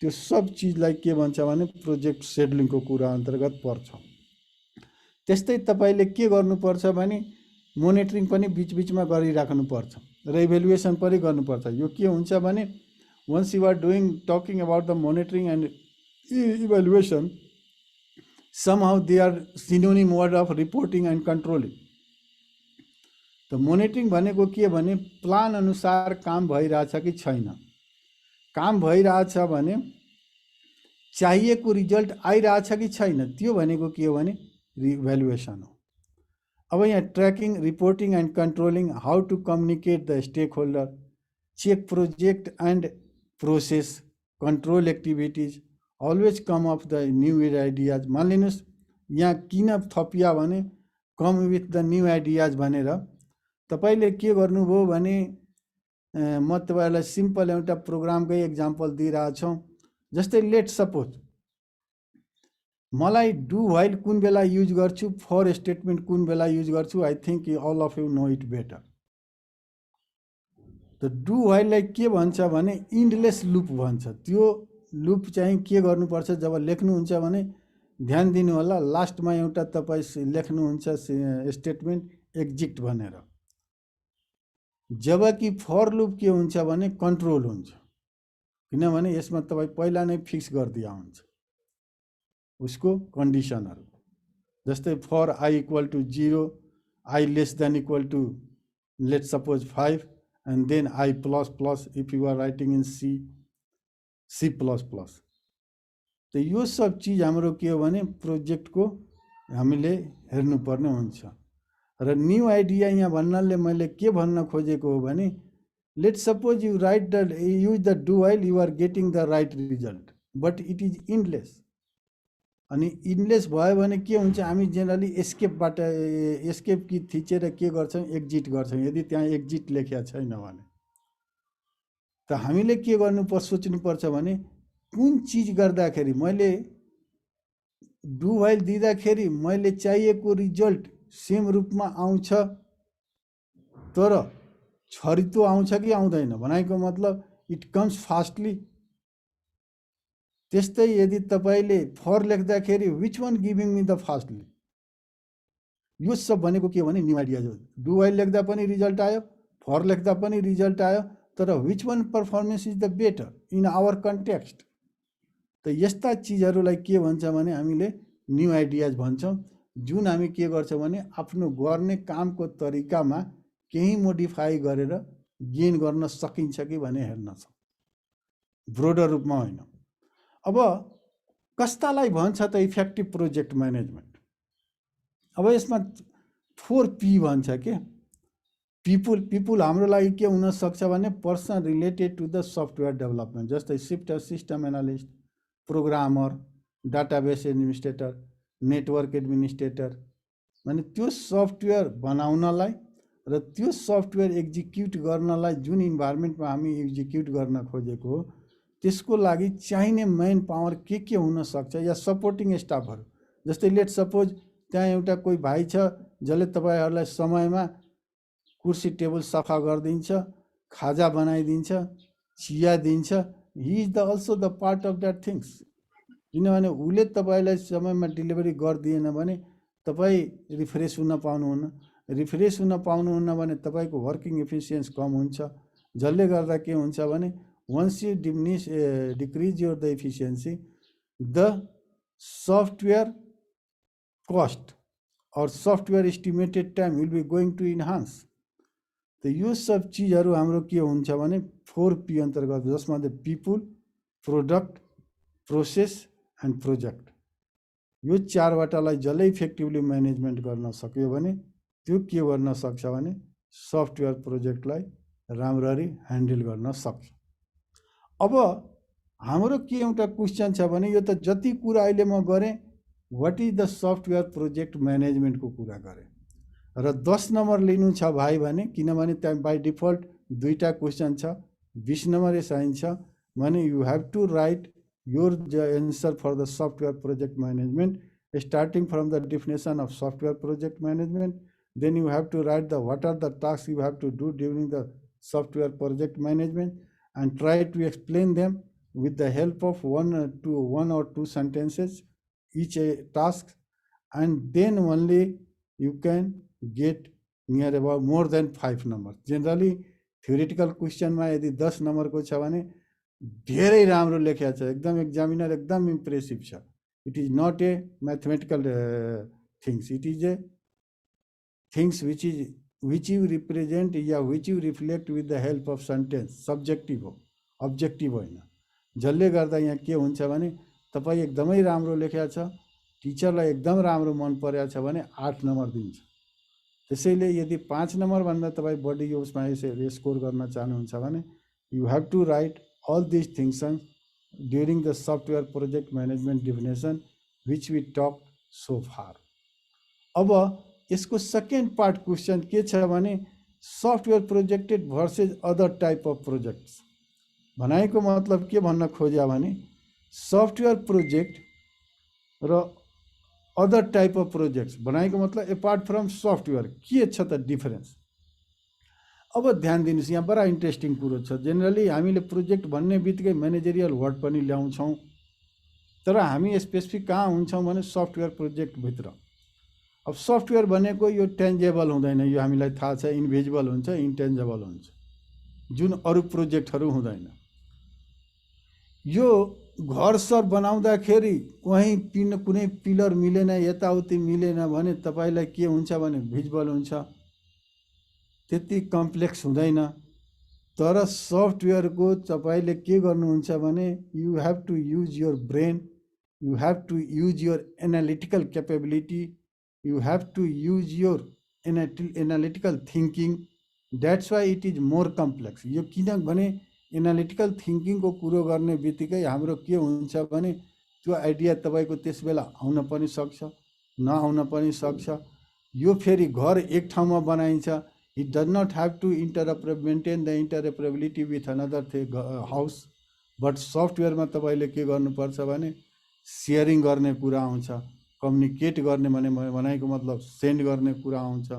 त्यो सब चिजलाई के भन्छ भने प्रोजेक्ट सेड्युलिङको कुरा अन्तर्गत पर्छ। त्यस्तै तपाईले के गर्नुपर्छ भने मोनिटरिङ पनि बीच बीचमा गरिराख्नुपर्छ। र इभ्यालुएसन पनि गर्नुपर्छ। यो के हुन्छ भने once you are talking about the monitoring and evaluation, somehow they are synonym word of reporting and controlling. त मोनिटरिङ भनेको के भने प्लान अनुसार काम भइरहेछ कि छैन, काम भइरहेछ भने चाहिएको रिजल्ट आइरहेछ कि छैन, त्यो भनेको के हो भने इभ्यालुएसन हो। अब यहाँ tracking, reporting and controlling, how to communicate the stakeholder, check project and process, control activities, always come of the new ideas. मानिलिनुहोस् यहाँ किन थपिया भने come with the new ideas भनेर तपाईले के गर्नुभयो भने म तपाईलाई सिम्पल एउटा प्रोग्रामकै एक्जाम्पल दिइरहेछु। जस्तै लेट सपोज मलाई डु व्हाइल कुन बेला युज गर्छु, फर स्टेटमेन्ट कुन बेला युज गर्छु, I think all of you know it better. त डु व्हाइललाई के भन्छ भने इन्डलेस लुप भन्छ। त्यो लुप चाहिँ के गर्नुपर्छ, जब लेख्नुहुन्छ भने ध्यान दिनु होला, लास्टमा एउटा तपाईँ लेख्नुहुन्छ स्टेटमेन्ट एक्जिट भनेर। जबकि फर लुप के हुन्छ भने कन्ट्रोल हुन्छ, किनभने यसमा तपाईँ पहिला नै फिक्स गरिदिया हुन्छ उसको कन्डिसनहरू। जस्तै for i equal to 0, i less than equal to let suppose 5 and then i plus plus if you are writing in C plus plus. त यो सब चिज हाम्रो के हो भने प्रोजेक्टको हामीले हेर्नुपर्ने हुन्छ। र न्यू आइडिया यहाँ भन्नाले मैले के भन्न खोजेको हो भने let suppose you write the use the do while, you are getting the right result, but it is endless. अनि इन्डलेस भयो भने के हुन्छ, हामी जेनरली एस्केपबाट एस्केप कि थिचेर के गर्छौँ, एक्जिट गर्छौँ, यदि त्यहाँ एक्जिट लेखेको छैन भने। त हामीले के गर्नुपर्छ, सोच्नुपर्छ भने कुन चिज गर्दाखेरि मैले डु व्हाइल दिँदाखेरि मैले चाहिएको रिजल्ट सेम रूपमा आउँछ तर छरितो आउँछ कि आउँदैन, भनेको मतलब इट कम्स फास्टली। त्यस्तै यदि तपाईले फर लेख्दाखेरि which one giving me the fastly, यो सब भनेको के भने न्यू आइडिया हो। डु व्हाइल लेख्दा पनि रिजल्ट आयो, फर लेख्दा पनि रिजल्ट आयो, तर which one performance is the better in our context. त यस्ता चिजहरूलाई के भन्छ भने हामीले न्यू आइडियाज भन्छौँ, जुन हामी के गर्छौँ भने आफ्नो गर्ने कामको तरिकामा केही मोडिफाई गरेर गेन गर्न सकिन्छ कि भने हेर्न छ, ब्रोडर रूपमा होइन। अब कस्तालाई भन्छ त इफेक्टिभ प्रोजेक्ट म्यानेजमेन्ट। अब यसमा 4P भन्छ के, पिपुल हाम्रो लागि के हुन सक्छ भने person related to the software development, जस्तै system analyst, programmer, database administrator, network administrator. माने त्यो सफ्टवेयर बनाउनलाई र त्यो सफ्टवेयर एक्जिक्युट गर्नलाई जुन इन्भाइरोमेन्टमा हामी एक्जिक्युट गर्न खोजेको हो त्यसको लागि चाहिने मेन पावर के हुन सक्छ, या सपोर्टिङ स्टाफहरू। जस्तै लेट सपोज त्यहाँ एउटा कोही भाइ छ जसले तपाईहरुलाई समयमा कुर्सी टेबल सफा गरिदिन्छ, खाजा बनाइदिन्छ, चिया दिन्छ। He is the also the part of that things. किनभने उसले तपाईँलाई समयमा डेलिभरी गरिदिएन भने तपाईँ रिफ्रेस हुन पाउनुहुन्न, रिफ्रेस हुन पाउनुहुन्न भने तपाईँको वर्किङ एफिसियन्स कम हुन्छ, जसले गर्दा के हुन्छ भने once you decrease your the efficiency, the software cost or software estimated time will be going to enhance। तो यो सब चीजहरू हाम्रो के हुन्छ भने 4P अन्तर्गत, जसमा people, product, process and project, यो चारवटालाई जसले इफेक्टिभली म्यानेजमेन्ट गर्न सक्यो भने त्यो के गर्न सक्छ भने सफ्टवेयर प्रोजेक्टलाई राम्ररी ह्यान्डल गर्न सक्छ। अब हाम्रो के एउटा क्वेसन छ भने यो त जति कुरा अहिले म गरेँ what is the software project म्यानेजमेन्टको कुरा गरेँ र 10 नम्बर लिनु छ भाइ भने, किनभने त्यहाँ बाई डिफल्ट दुईटा क्वेसन छ, 20 नम्बर एसाइन छ भने you have to write your answer for the software project management starting from the definition of software project management, then you have to write the what are the task you have to do during the software project management and try to explain them with the help of one or two sentences each task, and then only you can get near about more than 5 numbers. Generally theoretical क्वेसनमा यदि 10 नम्बरको छ भने धेरै राम्रो लेखेको छ, एकदम examiner एकदम इम्प्रेसिभ छ। It is not a mathematical things, it is a things which you represent या which you reflect with the help of sentence. Subjective हो, अब्जेक्टिभ होइन। जसले गर्दा यहाँ के हुन्छ भने तपाईँ एकदमै राम्रो लेखेको छ, टिचरलाई एकदम राम्रो मन परेको छ भने 8 नम्बर दिन्छ। त्यसैले यदि 5 नम्बरभन्दा तपाईँ बढी उसमा स्कोर गर्न चाहनुहुन्छ भने you have to write all these things during the software project management definition which we talked so far. अब यसको सेकेन्ड पार्ट क्वेसन के छ भने software projected versus other type of projects. भनाइको मतलब के भन्न खोज्या भने सफ्टवेयर प्रोजेक्ट र अदर टाइप अफ प्रोजेक्ट्स, भनाइको मतलब एपार्ट फ्रम सफ्टवेयर के छ त डिफरेन्स। अब ध्यान दिनुहोस्, यहाँ बडा इन्ट्रेस्टिङ कुरो छ। जेनरली हामीले प्रोजेक्ट भन्ने बित्तिकै म्यानेजरियल वर्ड पनि ल्याउँछौँ, तर हामी स्पेसिफिक कहाँ हुन्छौँ भने सफ्टवेयर प्रोजेक्टभित्र। अब सफ्टवेयर भनेको यो टेन्जेबल हुँदैन, यो हामीलाई थाहा छ, इन्भिजिबल हुन्छ, इन्टेन्जेबल हुन्छ, जुन अरू प्रोजेक्टहरू हुँदैन। यो घर सर बनाउँदाखेरि कुनै पिलर मिलेन, यताउति मिलेन भने तपाईँलाई के हुन्छ भने भिजिबल हुन्छ, त्यति कम्प्लेक्स हुँदैन। तर सफ्टवेयरको तपाईँले के गर्नुहुन्छ भने you have to use your brain, you have to use your analytical capability, you have to use your analytical thinking. That's why it is more complex. यो किनभने एनालिटिकल थिङ्किङको कुरो गर्ने बित्तिकै हाम्रो के हुन्छ भने त्यो आइडिया तपाईँको त्यस बेला आउन पनि सक्छ, नआउन पनि सक्छ। यो फेरि घर एक ठाउँमा बनाइन्छ, it does not have to maintain the interoperability with another house, but software मा तपाईले के गर्नुपर्छ भने शेयरिङ गर्ने कुरा आउँछ, कम्युनिकेट गर्ने भनेको मतलब सेन्ड गर्ने कुरा आउँछ,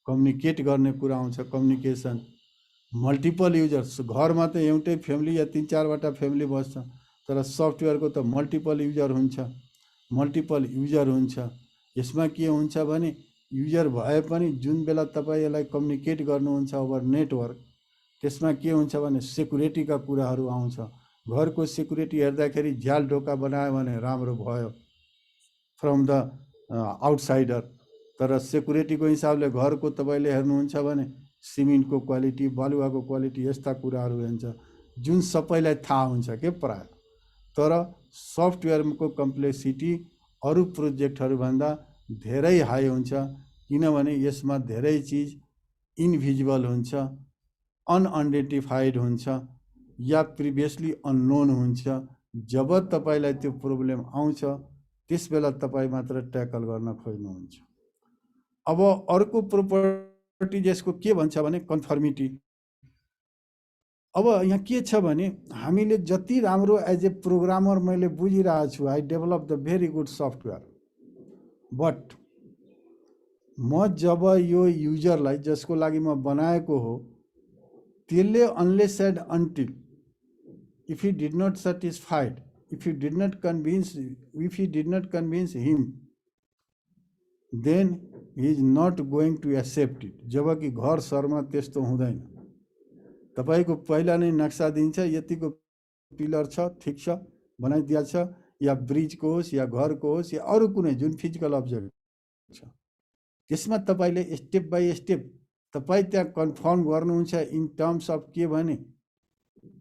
कम्युनिकेट गर्ने कुरा आउँछ, कम्युनिकेसन। मल्टिपल युजर्स, घरमा त एउटै फ्यामिली या 3-4वटा फ्यामिली बस्छ, तर सफ्टवेयरको त मल्टिपल युजर हुन्छ। यसमा के हुन्छ भने युजर भए पनि जुन बेला तपाईँ यसलाई कम्युनिकेट गर्नुहुन्छ ओभर नेटवर्क, त्यसमा के हुन्छ भने सेक्युरिटीका कुराहरू आउँछ। घरको सेक्युरिटी हेर्दाखेरि झ्याल ढोका बनायो भने राम्रो भयो फ्रम द आउटसाइडर, तर सेक्युरिटीको हिसाबले घरको तपाईँले हेर्नुहुन्छ भने सिमेन्टको क्वालिटी, बालुवाको क्वालिटी, यस्ता कुराहरू हुन्छ जुन सबैलाई थाहा हुन्छ के प्राय। तर सफ्टवेयरको कम्प्लेक्सिटी अरू प्रोजेक्टहरूभन्दा धेरै हाई हुन्छ, किनभने यसमा धेरै चिज इन्भिजिबल हुन्छ, अनआइडेन्टिफाइड हुन्छ या प्रिभियसली अननोन हुन्छ। जब तपाईलाई त्यो प्रब्लम आउँछ त्यस बेला तपाईँ मात्र ट्याकल गर्न खोज्नुहुन्छ। अब अर्को प्रोपर्टी यसको के भन्छ भने कन्फर्मिटी। अब यहाँ के छ भने हामीले जति राम्रो एज ए प्रोग्रामर मैले बुझिरहेको छु, I develop the very good software, but म जब यो युजरलाई जसको लागि म बनाएको हो त्यसले unless and until if he did not satisfied, if he did not convince him, then he is not going to accept it। जबकि घर शहरमा त्यस्तो हुँदैन। तपाईको पहिला नै नक्सा दिन्छ, यतिको पिलर छ, ठीक छ, बनाइदिया छ, या ब्रिजको होस् या घरको होस् या अरू कुनै जुन फिजिकल अब्जेक्ट छ, त्यसमा तपाईले स्टेप बाई स्टेप तपाईँ त्यहाँ कन्फर्म गर्नुहुन्छ इन टर्म्स अफ के भने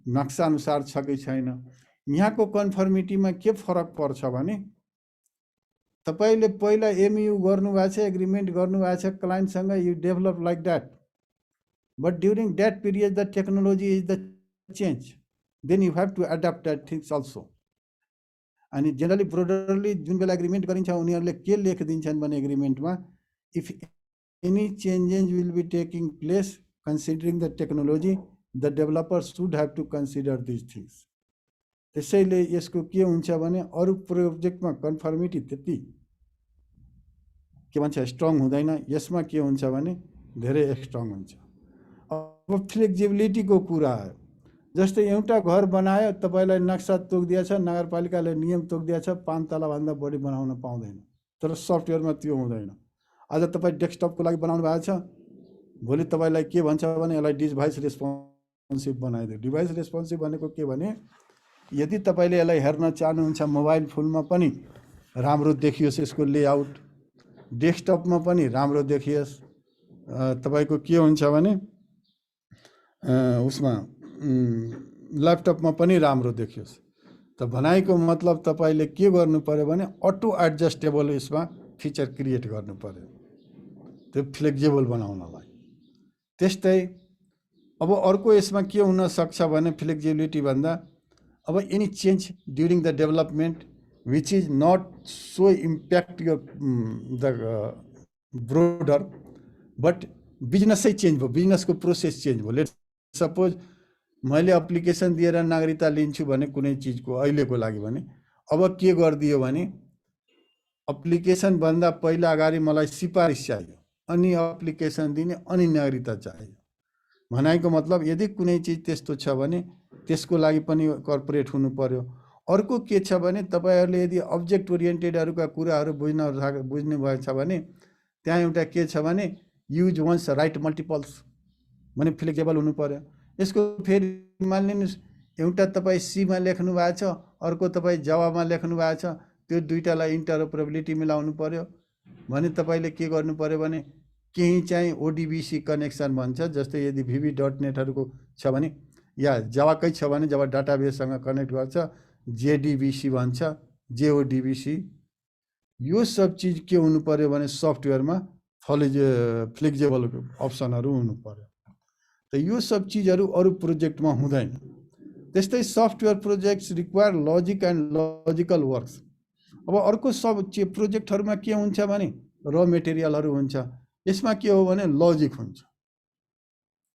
नक्सा अनुसार छ कि छैन। यहाँको कन्फर्मिटीमा के फरक पर्छ भने तपाईले पहिला एमयू गर्नुभएको छ, एग्रिमेन्ट गर्नुभएको छ क्लाइन्टसँग, you develop like that, but during that period the technology is the change, then you have to adapt that things also. अनि जेनरली ब्रोडरली जुन बेला एग्रिमेन्ट गरिन्छ उनीहरूले के लेखिदिन्छन् भने एग्रिमेन्टमा if any changes will be taking place considering the technology the developer should have to consider this things. त्यसैले यसको के हुन्छ भने अरू प्रोजेक्टमा कन्फर्मिटी त्यति के भन्छ स्ट्रङ हुँदैन, यसमा के हुन्छ भने धेरै स्ट्रङ हुन्छ। अब फ्लेक्सिबिलिटीको कुरा आयो, जस्तै एउटा घर बनायो, तपाईलाई नक्सा तोकिदिएछ, नगरपालिकाले नियम तोकिदिएछ 5 तलाभन्दा बढी बनाउन पाउँदैन, तर सफ्टवेयरमा त्यो हुँदैन। आज तपाईँ डेस्कटपको लागि बनाउनु भएको छ, भोलि तपाईँलाई के भन्छ भने यसलाई डिभाइस रेस्पोन्सिभ बनाइदियो। डिभाइस रेस्पोन्सिभ भनेको के भने यदि तपाईँले यसलाई हेर्न चाहनुहुन्छ मोबाइल फोनमा पनि राम्रो देखियोस् यसको लेआउट, डेस्कटपमा पनि राम्रो देखियोस्, तपाईँको के हुन्छ भने उसमा ल्यापटपमा पनि राम्रो देखियोस्। त भनाइको मतलब तपाईँले के गर्नु पर्यो भने अटो एडजस्टेबल यसमा फिचर क्रिएट गर्नु पर्यो त्यो फ्लेक्जिबल बनाउनलाई। त्यस्तै अब अर्को यसमा के हुन सक्छ भने फ्लेक्जिबिलिटी भन्दा अब any change during the development which is not so impact यो द ब्रोडर बट बिजनेसै चेन्ज भयो, बिजनेसको प्रोसेस चेन्ज भयो। लेट सपोज मैले एप्लिकेसन दिएर नागरिकता लिन्छु भने कुनै चिजको अहिलेको लागि भने अब के गरिदियो भने एप्लिकेसन भन्दा पहिला अगाडि मलाई सिफारिस चाहियो, अनि एप्लिकेसन दिने, अनि नागरिकता चाहियो। भनाइको मतलब यदि कुनै चिज त्यस्तो छ भने त्यसको लागि पनि कर्पोरेट हुनु पर्यो। अर्को के छ भने तपाईँहरूले यदि अब्जेक्ट ओरिएन्टेडहरूका कुराहरू बुझ्नु भएछ भने त्यहाँ एउटा के छ भने युज वन्स राइट मल्टिपल्स भने फ्लेक्जिबल हुनु पर्यो। यसको फेरि मानिलिनुहोस् एउटा तपाईँ सीमा लेख्नु भएको छ, अर्को तपाईँ जावामा लेख्नु भएको छ, त्यो दुईटालाई इन्टरओपरेबिलिटी मिलाउनु पर्यो भने तपाईँले के गर्नु पर्यो भने केही चाहिँ ओडिबिसी कनेक्सन भन्छ। जस्तै यदि VB.NETहरूको छ भने या जावाकै छ भने जब डाटाबेससँग कनेक्ट गर्छ JDBC भन्छ, JODBC। यो सब चिज के हुनु पर्यो भने सफ्टवेयरमा फ्लेक्जिबल अप्सनहरू हुनु पर्यो। त यो सब चिजहरू अरू प्रोजेक्टमा हुँदैन। त्यस्तै software projects require logic and logical works. अब अर्को सब प्रोजेक्टहरूमा के हुन्छ भने र मेटेरियलहरू हुन्छ, यसमा के हो भने लजिक हुन्छ।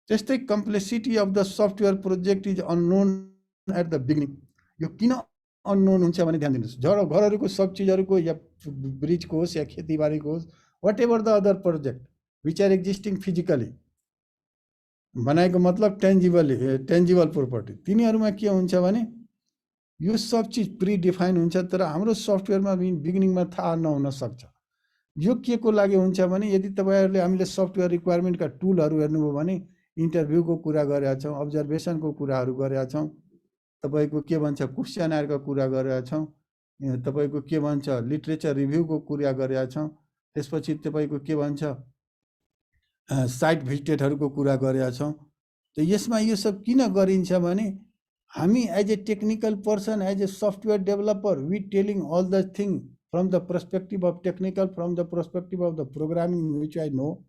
त्यस्तै complexity of the software project is unknown at the beginning. यो किन अननोन हुन्छ भने ध्यान दिनुहोस्, घरहरूको सब चिजहरूको या ब्रिजको होस् या खेतीबारीको होस्, whatever the other project which are existing physically, बनाएको मतलब टेन्जिबल प्रोपर्टी, तिनीहरूमा के हुन्छ भने यो सब चिज प्रिडिफाइन हुन्छ। तर हाम्रो सफ्टवेयरमा बिगिनिङमा थाहा नहुन सक्छ। यो के को लागि हुन्छ भने यदि तपाईँहरूले हामीले सफ्टवेयर रिक्वायरमेन्टका टुलहरू हेर्नुभयो भने इन्टरभ्यूको कुरा गरेका छौँ, अब्जर्भेसनको कुराहरू गरेका छौँ, तपाईँको के भन्छ क्वेसनहरूको कुरा गरेका छौँ, तपाईँको के भन्छ लिट्रेचर रिभ्यूको कुरा गरेका छौँ, त्यसपछि तपाईँको के भन्छ साइट भिजिटेडहरूको कुरा गरेका छौँ। त यसमा यो सब किन गरिन्छ भने हामी as a technical person, as a software developer, we telling all the thing from the perspective of technical, from the perspective of the programming which I know,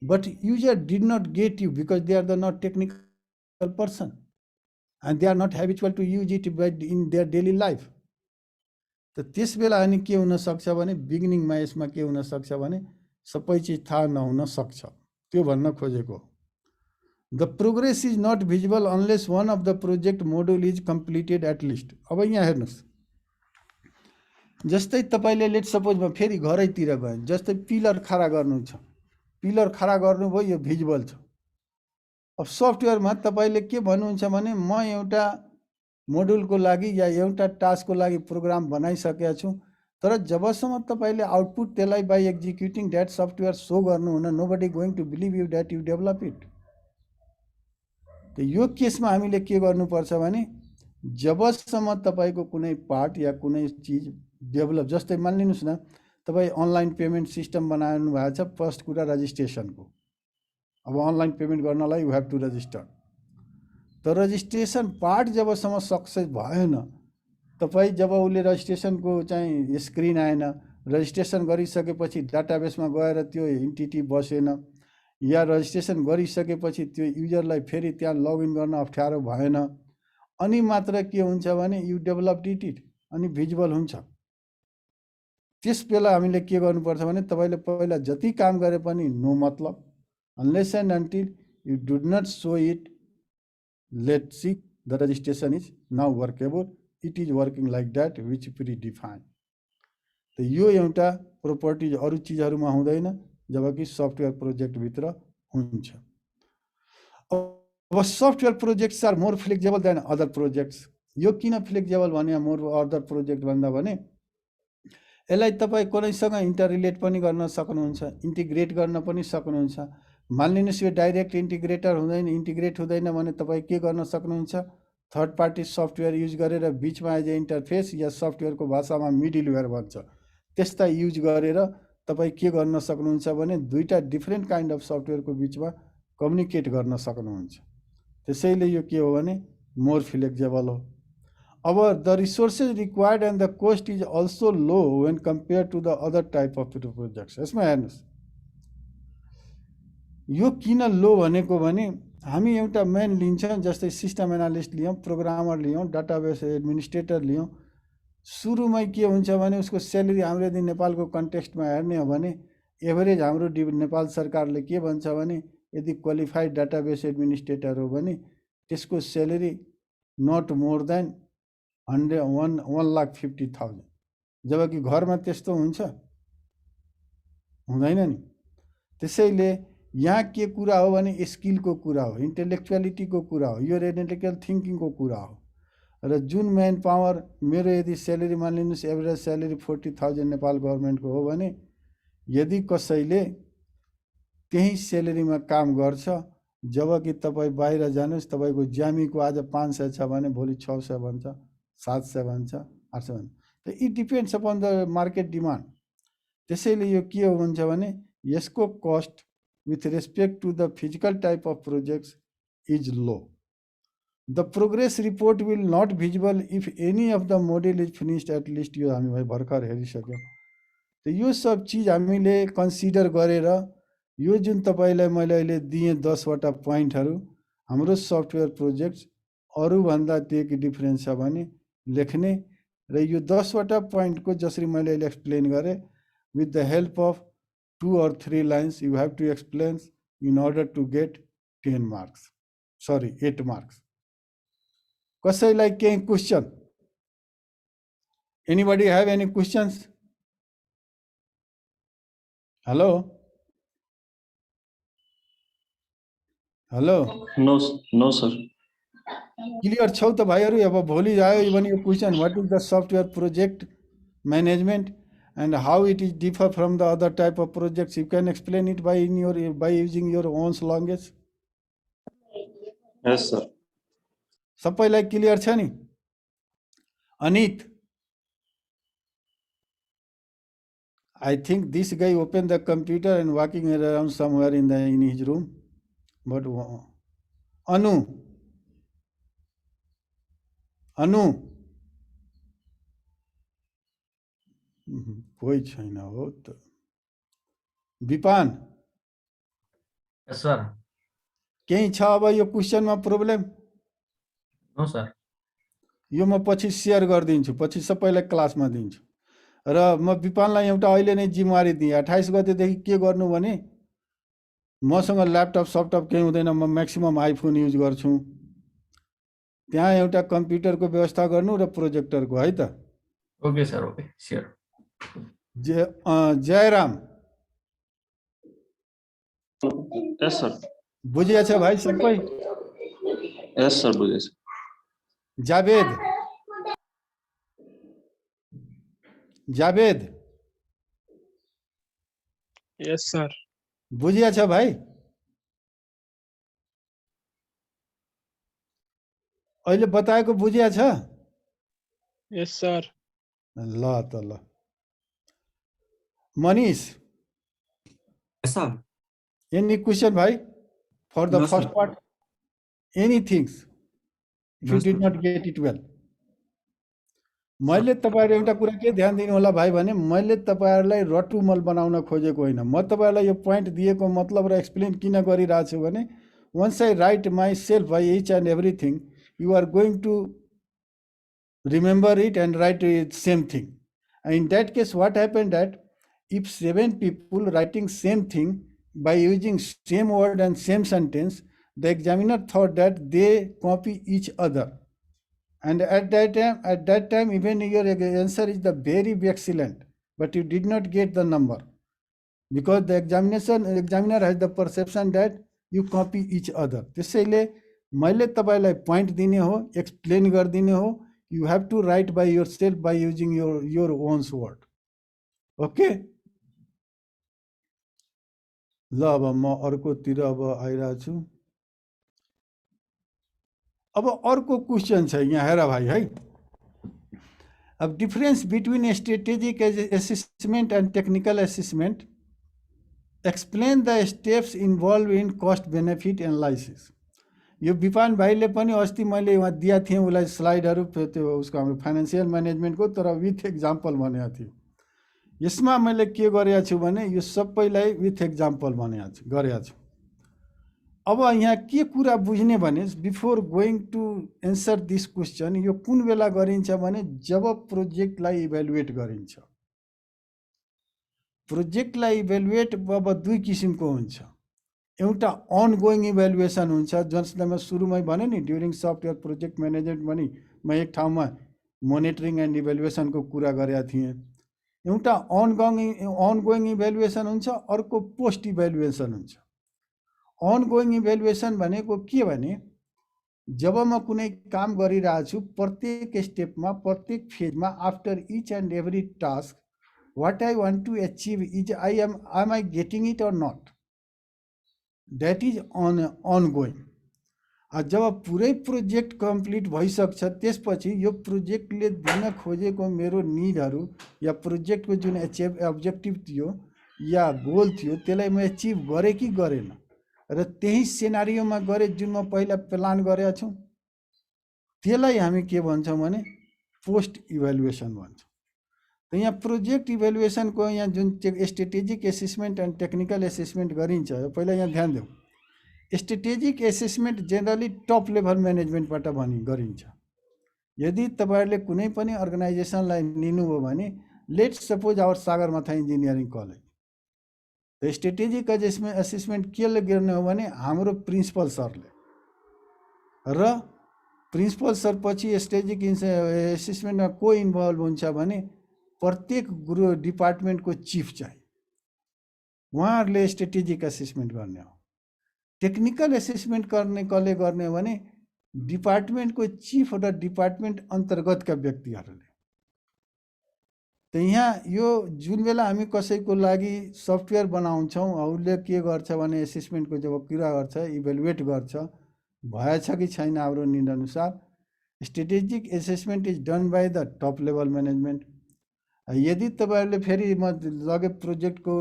but user did not get you because they are the not technical person and they are not habitual to use it in their daily life. त त्यस बेला अनि के हुन सक्छ भने बिगिनिङमा यसमा के हुन सक्छ भने सबै चिज थाहा नहुन सक्छ। त्यो भन्न खोजेको the progress is not visible unless one of the project module is completed at least. अब यहाँ हेर्नुहोस्, जस्तै तपाईँले लेट सपोजमा फेरि घरैतिर गयो, जस्तै पिलर खडा गर्नु छ, पिलर खडा गर्नुभयो, यो भिजिबल छ। अब सफ्टवेयरमा तपाईँले के भन्नुहुन्छ भने म एउटा मोड्युलको लागि या एउटा टास्कको लागि प्रोग्राम बनाइसकेका छु, तर जबसम्म तपाईँले आउटपुट त्यसलाई by executing that software show गर्नुहुन्न, nobody going to believe you that you develop it. त यो केसमा हामीले के गर्नुपर्छ भने जबसम्म तपाईँको कुनै पार्ट या कुनै चिज डेभलप, जस्तै मानिलिनुहोस् न तपाईँ अनलाइन पेमेन्ट सिस्टम बनाउनु भएको छ, फर्स्ट कुरा रजिस्ट्रेसनको। अब अनलाइन पेमेन्ट गर्नलाई यु हेभ टु रजिस्टर, तर रजिस्ट्रेसन पार्ट जबसम्म सक्सेस भएन, तपाईँ जब उसले रजिस्ट्रेसनको चाहिँ स्क्रिन आएन, रजिस्ट्रेसन गरिसकेपछि डाटाबेसमा गएर त्यो इन्टिटी बसेन, या रजिस्ट्रेसन गरिसकेपछि त्यो युजरलाई फेरि त्यहाँ लगइन गर्न अप्ठ्यारो भएन, अनि मात्र के हुन्छ भने यु डेभलप इट अनि भिजिबल हुन्छ। त्यस बेला हामीले के गर्नुपर्छ भने तपाईँले पहिला जति काम गरे पनि नो मतलब, unless and until you do not so it, let see the registration is now workable, it is working like that which pre define. त यो एउटा प्रोपर्टिज अरू चिजहरूमा हुँदैन, जबकि सफ्टवेयर प्रोजेक्टभित्र हुन्छ। अब software projects are more flexible than other projects. यो किन फ्लेक्जिबल भने मोर अदर प्रोजेक्ट भन्दा भने यसलाई तपाईँ कुनैसँग इन्टररिलेट पनि गर्न सक्नुहुन्छ, इन्टिग्रेट गर्न पनि सक्नुहुन्छ। मानिलिनुहोस् यो डाइरेक्ट इन्टिग्रेट हुँदैन भने तपाईँ के गर्न सक्नुहुन्छ, थर्ड पार्टी सफ्टवेयर युज गरेर बिचमा एज ए इन्टरफेस या सफ्टवेयरको भाषामा मिडलवेयर भन्छ, त्यस्ता युज गरेर तपाईँ के गर्न सक्नुहुन्छ भने दुईटा डिफ्रेन्ट काइन्ड अफ सफ्टवेयरको बिचमा कम्युनिकेट गर्न सक्नुहुन्छ। त्यसैले यो के हो भने मोर फ्लेक्सिबल हो। अब the resources required and the cost is also low when compare to the other type of projects. यसमा हेर्नुहोस् यो किन लो भनेको भने हामी एउटा मेन लिन्छौँ, जस्तै सिस्टम एनालिस्ट लियौँ, प्रोग्रामर लियौँ, डाटाबेस एडमिनिस्ट्रेटर लियौँ। सुरुमै के हुन्छ भने उसको स्यालेरी हाम्रो यदि नेपालको कन्टेक्स्टमा हेर्ने हो भने एभरेज हाम्रो नेपाल सरकारले के भन्छ भने यदि क्वालिफाइड डाटाबेस एडमिनिस्ट्रेटर हो भने त्यसको स्यालेरी नट मोर देन 1,50,000, जबकि घरमा त्यस्तो हुन्छ हुँदैन नि। त्यसैले यहाँ के कुरा हो भने स्किलको कुरा हो, इन्टेलेक्चुअलिटीको कुरा हो, यो एनालिटिकल थिङ्किङको कुरा हो। र जुन म्यान पावर मेरो यदि स्यालेरी मानिलिनुहोस् एभरेज स्यालेरी 40,000 नेपाल गभर्मेन्टको हो भने यदि कसैले त्यही स्यालेरीमा काम गर्छ, जबकि तपाईँ बाहिर जानुहोस् तपाईँको ज्यामीको आज 500 छ भने भोलि 600 भन्छ, 700 भन्छ, 800 भन्छ। त it depends upon the market demand. त्यसैले यो के हुन्छ भने यसको cost with respect to the physical type of projects is low. The progress report will not visible if any of the model is finished at least यो हामी भाइ भर्खर हेरिसक्यौँ। त यो सब चिज हामीले कन्सिडर गरेर यो जुन तपाईँलाई मैले अहिले दिएँ 10वटा पोइन्टहरू हाम्रो सफ्टवेयर प्रोजेक्ट्स अरूभन्दा के डिफ्रेन्स छ भने लेख्ने र यो 10वटा पोइन्टको जसरी मैले अहिले एक्सप्लेन गरेँ with the help of 2 or 3 lines you have to explain in order to get 10 marks. Sorry, 8 marks. कसैलाई केही question? Anybody have any questions? Hello? Hello? No sir. Clear छौ त भाइहरू? अब भोलि आयो भने यो question, what is the software project management and how it is differ from the other type of projects? You can explain it by using your own language. Yes sir. सबैलाई clear छ नि? Anit, I think this guy opened the computer and walking around somewhere in his room. But Anu कोही छैन हो त। विपान, Yes, sir. केही छ अब यो क्वेसनमा प्रब्लम? No, sir. यो म पछि सेयर गरिदिन्छु, पछि सबैलाई क्लासमा दिन्छु। र म विपानलाई एउटा अहिले नै जिम्मेवारी दिएँ, 28 गतेदेखि के गर्नु भने मसँग ल्यापटप सफ्टअप केही हुँदैन, म म्याक्सिमम आइफोन युज गर्छु। त्यहाँ एउटा कम्प्युटरको व्यवस्था गर्नु र प्रोजेक्टरको, है त? Okay, sir. Okay, sure. Jayaram, Yes sir. बुझिया छ भाइ सबै? Yes sir, बुझेछ। Javed, Yes sir. बुझिया छ भाइ? अहिले बताएको बुझिया छ? Yes sir. ल त ल। Manish, Yes, sir. any question भाइ for the No, first sir. part? Anything if No, you did sir. not get it well? मैले तपाईहरु एउटा कुरा के ध्यान दिनु होला भाइ भने मैले तपाईहरुलाई रटुमल बनाउन खोजेको होइन। म तपाईहरुलाई यो पोइन्ट दिएको मतलब र एक्सप्लेन किन गरिरहेको छु भने once I write myself by each and everything, you are going to remember it and write it same thing. And in that case, what happened that if 7 people writing same thing by using same word and same sentence, the examiner thought that they copy each other. And at that time, even your answer is the very excellent, but you did not get the number because the examiner has the perception that you copy each other. त्यसैले मैले तपाईलाई point दिने हो, explain गरिदिने हो, you have to write by yourself by using your own word. Okay ल अब म अर्कोतिर अब आइरहेको छु अब अर्को क्वेसन छ यहाँ हेर भाइ है अब difference between strategic assessment and technical assessment explain the steps involve in cost benefit analysis यो विपान भाइले पनि अस्ति मैले वहाँ दिया थिएँ उसलाई स्लाइडहरू त्यो उसको हाम्रो फाइनेन्सियल म्यानेजमेन्टको तर विथ एक्जाम्पल भनेको थियो यसमा मैले के गरेको छु भने यो सबैलाई विथ एक्जाम्पल गरेको छु अब यहाँ के कुरा बुझ्ने भने before going to answer this question यो कुन बेला गरिन्छ भने जब प्रोजेक्टलाई इभ्यालुएट गरिन्छ प्रोजेक्टलाई इभ्यालुएट अब दुई किसिमको हुन्छ एउटा अनगोइङ इभ्यालुएसन हुन्छ जसलाई म सुरुमै भने नि ड्युरिङ सफ्टवेयर प्रोजेक्ट म्यानेजमेन्ट पनि म एक ठाउँमा मोनिटरिङ एन्ड इभ्यालुएसनको कुरा गरेका थिएँ एउटा अनगोइङ इभ्यालुएसन हुन्छ अर्को पोस्ट इभ्यालुएसन हुन्छ अनगोइङ इभ्यालुएसन भनेको के भने जब म कुनै काम गरिरहेको छु प्रत्येक स्टेपमा प्रत्येक फेजमा after each and every task what I want to achieve is am I getting it or not that is ongoing जब पुरै प्रोजेक्ट कम्प्लिट भइसक्छ त्यसपछि यो प्रोजेक्टले दिन खोजेको मेरो निडहरू या प्रोजेक्टको जुन अब्जेक्टिभ थियो या गोल थियो त्यसलाई म एचिभ गरेँ कि गरेन र त्यही सिनारियोमा गरे जुन म पहिला प्लान गरेका छु त्यसलाई हामी के भन्छौँ भने पोस्ट इभ्यालुएसन भन्छौँ त यहाँ प्रोजेक्ट इभ्यालुएसनको यहाँ जुन strategic assessment and technical assessment गरिन्छ पहिला यहाँ ध्यान देऊ strategic assessment generally top level म्यानेजमेन्टबाट गरिन्छ यदि तपाईँहरूले कुनै पनि अर्गनाइजेसनलाई लिनुभयो भने let's suppose our Sagarmatha engineering college strategic assessment के गर्ने हो भने हाम्रो प्रिन्सिपल सरले र प्रिन्सिपल सर पछि स्ट्रेटेजिक एसेसमेन्टमा को इन्भल्भ हुन्छ भने प्रत्येक डिपार्टमेन्टको चिफ चाहिँ उहाँहरूले स्ट्रेटेजिक एसेसमेन्ट गर्ने हो टेक्निकल एसेसमेन्ट गर्ने कसले गर्ने हो भने डिपार्टमेन्टको चिफ र डिपार्टमेन्ट अन्तर्गतका व्यक्तिहरूले त यहाँ यो जुन बेला हामी कसैको लागि सफ्टवेयर बनाउँछौँ उसले के गर्छ भने एसेसमेन्टको जब कुरा गर्छ इभ्यालुएट गर्छ भएछ कि छैन हाम्रो निड अनुसार strategic assessment is done by the top level management यदि तपाईँहरूले फेरि म लगे प्रोजेक्टको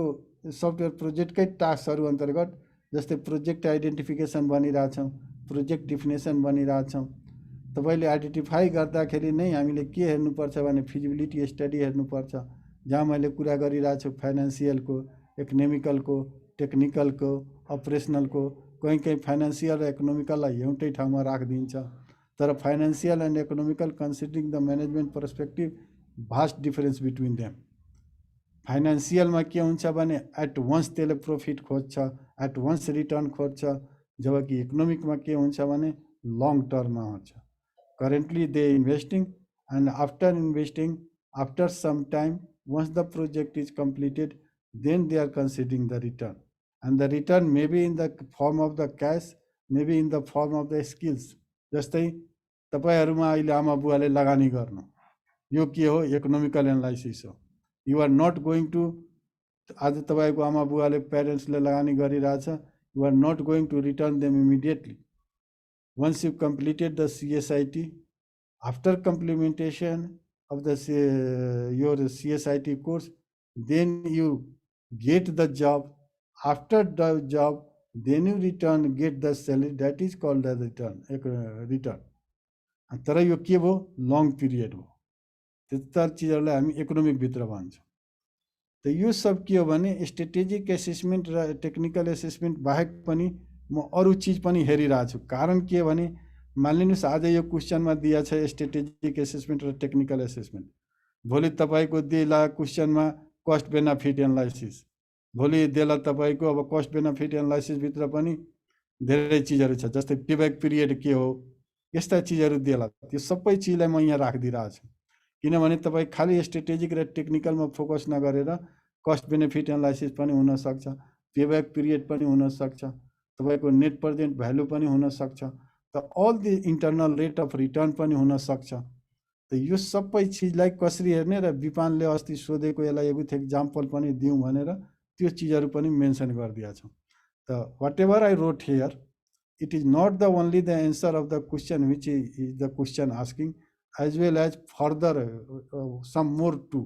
सफ्टवेयर प्रोजेक्टकै टास्कहरू अन्तर्गत जस्तै प्रोजेक्ट आइडेन्टिफिकेसन बनिरहेछौँ प्रोजेक्ट डिफिनेसन बनिरहेछौँ तपाईँले आइडेन्टिफाई गर्दाखेरि नै हामीले के हेर्नुपर्छ भने फिजिबिलिटी स्टडी हेर्नुपर्छ जहाँ मैले कुरा गरिरहेको छु फाइनेन्सियलको इकोनोमिकलको टेक्निकलको अपरेसनलको कहीँ फाइनेन्सियल र इकोनोमिकललाई एउटै ठाउँमा राखिदिन्छ तर financial and economical considering the management perspective vast difference between them फाइनेन्सियलमा के हुन्छ भने एट वन्स त्यसले प्रफिट खोज्छ एट वन्स रिटर्न खोज्छ जबकि इकोनोमिकमा के हुन्छ भने लङ टर्ममा हुन्छ currently they investing and after investing after some time once the project is completed then they are considering the return and the return may be in the form of the cash maybe in the form of the skills जस्तै तपाईहरुमा अहिले आमा बुवाले लगानी गर्नु यो के हो economical analysis हो you are not going to आज तपाईको आमा बुवाले प्यारेन्ट्सले लगानी गरिरहेछ you are not going to return them immediately once you completed the CSIT, after complementation of the your CSIT course, then you get the job. After the job, then you return, get the salary. That is called the return. तर यो के भयो long period हो त्यस्ता चिजहरुलाई हामी economic भित्र भन्छौँ त यो सब के हो भने स्ट्रेटेजिक एसेसमेन्ट र टेक्निकल एसेसमेन्ट बाहेक पनि म अरु चीज पनि हेरिरहेको छु कारण के भने मानिलिनुस् आज यो क्वेशनमा दिया छ स्ट्रेटेजिक एसेसमेन्ट र टेक्निकल एसेसमेन्ट भोलि तपाईको देला क्वेशनमा कस्ट बेनिफिट एनालाइसिस भोलि देला तपाईको अब कस्ट बेनिफिट एनालाइसिस भित्र पनि धेरै चीजहरु छ जस्तै पेब्याक पिरियड के हो यस्ता चीजहरु देला त्यो सबै चीजलाई म यहाँ राखिदिरहेको छु किनभने तपाई खाली स्ट्रेटेजिक र टेक्निकलमा फोकस नगरेर कस्ट बेनिफिट एनालाइसिस पनि हुन सक्छ पेब्याक पिरियड पनि हुन सक्छ तपाईको नेट प्रेजेन्ट भ्यालु पनि हुन सक्छ त all the internal rate of return पनि हुन सक्छ त यो सबै चिजलाई कसरी हेर्ने र विपानले अस्ति सोधेको यसलाई एक एक्जाम्पल पनि दिउँ भनेर त्यो चिजहरू पनि मेन्सन गरिदिएका छौँ। त whatever I wrote here, it is not the only the answer of the question which is the question asking, as well as further some more too,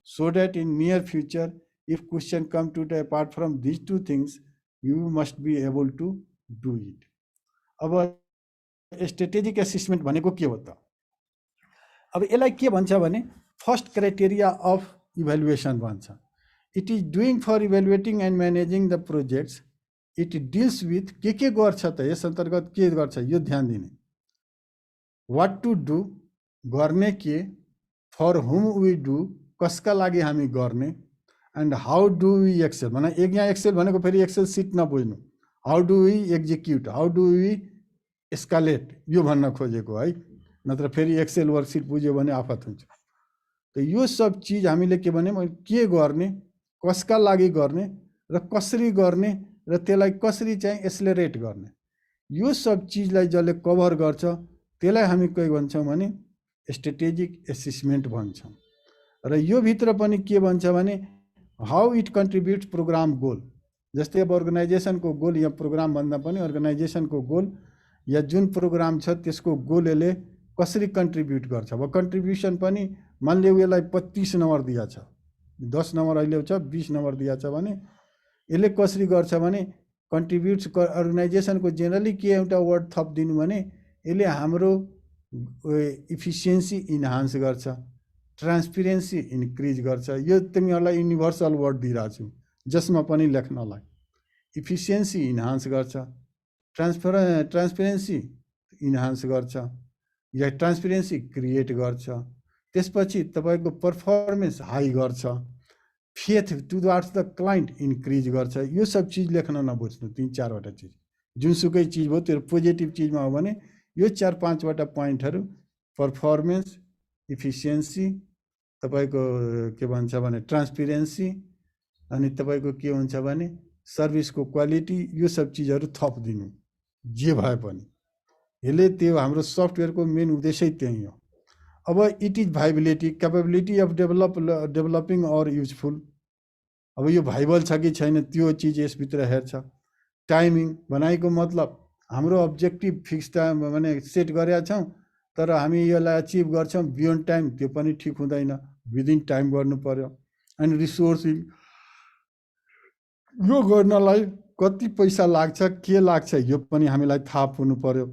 so that in near future if question come to the apart from these two things you must be able to do it. अब strategic assessment भनेको के हो त? अब यसलाई के भन्छ भने फर्स्ट क्राइटेरिया अफ इभ्यालुएसन भन्छ। It is doing for evaluating and managing the projects. It deals with के गर्छ त, यस अन्तर्गत के गर्छ यो ध्यान दिने। वाट टु डु, गर्ने के, फर हुम वी डु, कसका लागि हामी गर्ने, and how do we excel. भने एक यहाँ एक्सेल भनेको फेरि एक्सेल सिट नबुझ्नु, how do we execute, how do we escalate, यो भन्न खोजेको है। नत्र फेरि एक्सेल वर्कसिट बुझ्यो भने आफत हुन्छ। त यो सब चिज हामीले के भने के गर्ने, कसका लागि गर्ने र कसरी गर्ने र त्यसलाई कसरी चाहिँ एस्लेरेट गर्ने, यो सब चिजलाई जसले कभर गर्छ त्यसलाई हामी के भन्छौँ भने स्ट्रेटेजिक एसेसमेन्ट भन्छौँ। र यो भित्र पनि के भन्छ भने how it contributes program goal. जस्तै अब अर्गनाइजेसनको गोल या प्रोग्राम भन्दा पनि अर्गनाइजेसनको गोल या जुन प्रोग्राम छ त्यसको गोलले कसरी कन्ट्रिब्युट गर्छ। अब कन्ट्रिब्युसन पनि मान लियो यसलाई 25 नम्बर दिया छ, 10 नम्बर अहिले छ, 20 नम्बर दिया छ भने यसले कसरी गर्छ भने कन्ट्रिब्युट्स अर्गनाइजेसनको जेनरली के एउटा वर्ड थप दिनु भने यसले हाम्रो इफिसियन्सी इन्हान्स गर्छ, ट्रान्सपेरेन्सी इन्क्रिज गर्छ। यो तिमीहरूलाई युनिभर्सल वर्ड दिइरहेको छु जसमा पनि लेख्नलाई। इफिसियन्सी इन्हान्स गर्छ, ट्रान्सपेरेन्सी इन्हान्स गर्छ या ट्रान्सपेरेन्सी क्रिएट गर्छ। त्यसपछि तपाईँको पर्फर्मेन्स हाई गर्छ, faith towards the client increase गर्छ। यो सब चिज लेख्न नबुझ्नु, 3-4वटा चिज जुनसुकै चिज भयो त्यो पोजिटिभ चिजमा हो भने यो 4-5वटा पोइन्टहरू पर्फर्मेन्स, इफिसियन्सी, तपाईँको के भन्छ भने ट्रान्सपेरेन्सी, अनि तपाईँको के हुन्छ भने सर्भिसको क्वालिटी, यो सब चिजहरू थप दिनु जे भए पनि। यसले त्यो हाम्रो सफ्टवेयरको मेन उद्देश्य त्यही हो। अब it is viability, capability of developing or useful. अब यो भाइबल छ कि छैन त्यो चिज यसभित्र हेर्छ। टाइमिङ भनेको मतलब हाम्रो अब्जेक्टिभ फिक्स टाइम भने सेट गरेका छौँ तर हामी यसलाई अचिभ गर्छौँ बियोन्ड टाइम, त्यो पनि ठिक हुँदैन, विदिन टाइम गर्नु पर्यो। अनि रिसोर्सिङ, यो गर्नलाई कति पैसा लाग्छ, के लाग्छ यो पनि हामीलाई थाहा हुनु पर्यो,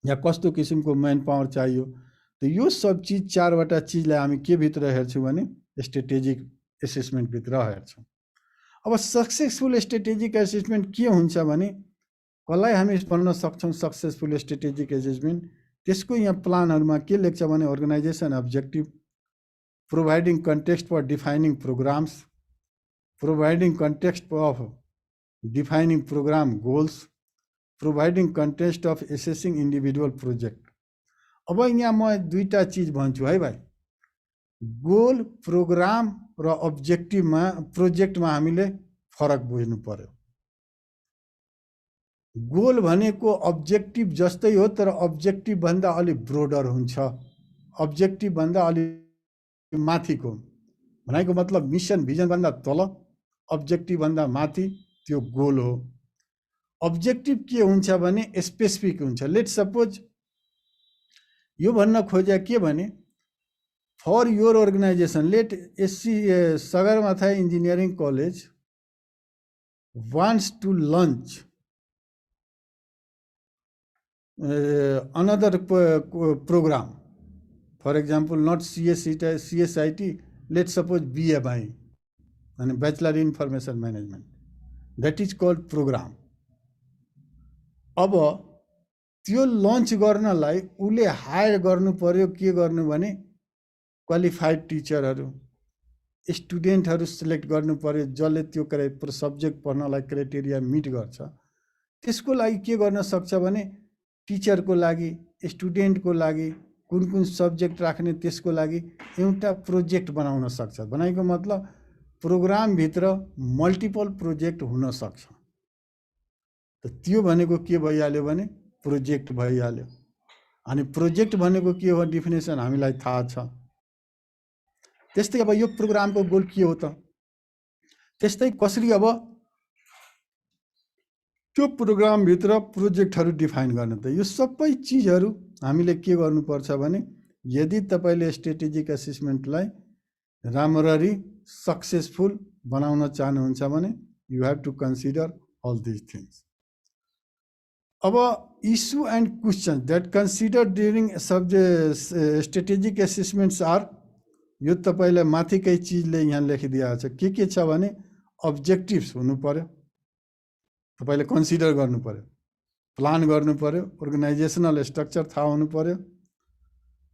या कस्तो किसिमको म्यान पावर चाहियो। त यो सब चिज 4वटा चिजलाई हामी के भित्र हेर्छौँ भने स्ट्रेटेजिक एसेसमेन्ट भित्र हेर्छौँ। अब सक्सेसफुल स्ट्रेटेजिक एसेसमेन्ट के हुन्छ भने कसलाई हामी भन्न सक्छौँ सक्सेसफुल स्ट्रेटेजिक एसेसमेन्ट। त्यसको यहाँ प्लानहरूमा के लेख्छ भने organisation objective, providing context for defining programs, providing context of defining program goals, providing context of assessing individual project. अब यहाँ म 2टा चिज भन्छु है भाइ। गोल, प्रोग्राम र अब्जेक्टिभमा प्रोजेक्टमा हामीले फरक बुझ्नु पर्यो। गोल भनेको अब्जेक्टिभ जस्तै हो तर अब्जेक्टिभ भन्दा अलिक ब्रोडर हुन्छ, अब्जेक्टिभ भन्दा अलिक माथिको। भनेको मतलब मिसन भिजन भन्दा तल, अब्जेक्टिभ भन्दा माथि, त्यो गोल हो। अब्जेक्टिभ के हुन्छ भने स्पेसिफिक हुन्छ। लेट सपोज यो भन्न खोजे के भने for your organization, let say Sagarmatha Engineering College wants to launch another program, for example not CSIT, let's suppose BMI and Bachelor in Information Management, that is called program. अब त्यो lunch गर्नलाई उसले higher गर्नु पर्यो, के गर्नु भने क्वालिफाइड टिचरहरू, स्टुडेन्टहरू सिलेक्ट गर्नु पर्यो जसले त्यो सब्जेक्ट पढ्नलाई क्राइटेरिया मिट गर्छ। त्यसको लागि के गर्न सक्छ भने टिचरको लागि, स्टुडेन्टको लागि कुन सब्जेक्ट राख्ने त्यसको लागि एउटा प्रोजेक्ट बनाउन सक्छ। बनाएको मतलब प्रोग्रामभित्र मल्टिपल प्रोजेक्ट हुन सक्छ। त त्यो भनेको के भइहाल्यो भने प्रोजेक्ट भइहाल्यो। अनि प्रोजेक्ट भनेको के हो डिफिनेसन हामीलाई थाहा छ। त्यस्तै अब यो प्रोग्रामको गोल के हो त, त्यस्तै कसरी अब त्यो प्रोग्रामभित्र प्रोजेक्टहरू डिफाइन गर्न त, यो सबै चिजहरू हामीले के गर्नुपर्छ भने यदि तपाईँले स्ट्रेटेजिक एसेसमेन्टलाई राम्ररी सक्सेसफुल बनाउन चाहनुहुन्छ भने you have to consider all these things. अब issue and question that consider during strategic assessments are, यो तपाईँलाई माथिकै चिजले यहाँ लेखिदिएको छ। के छ भने अब्जेक्टिभ्स हुनु पर्यो, तपाईँले कन्सिडर गर्नु पर्यो, प्लान गर्नु पर्यो, अर्गनाइजेसनल स्ट्रक्चर थाहा हुनु पर्यो।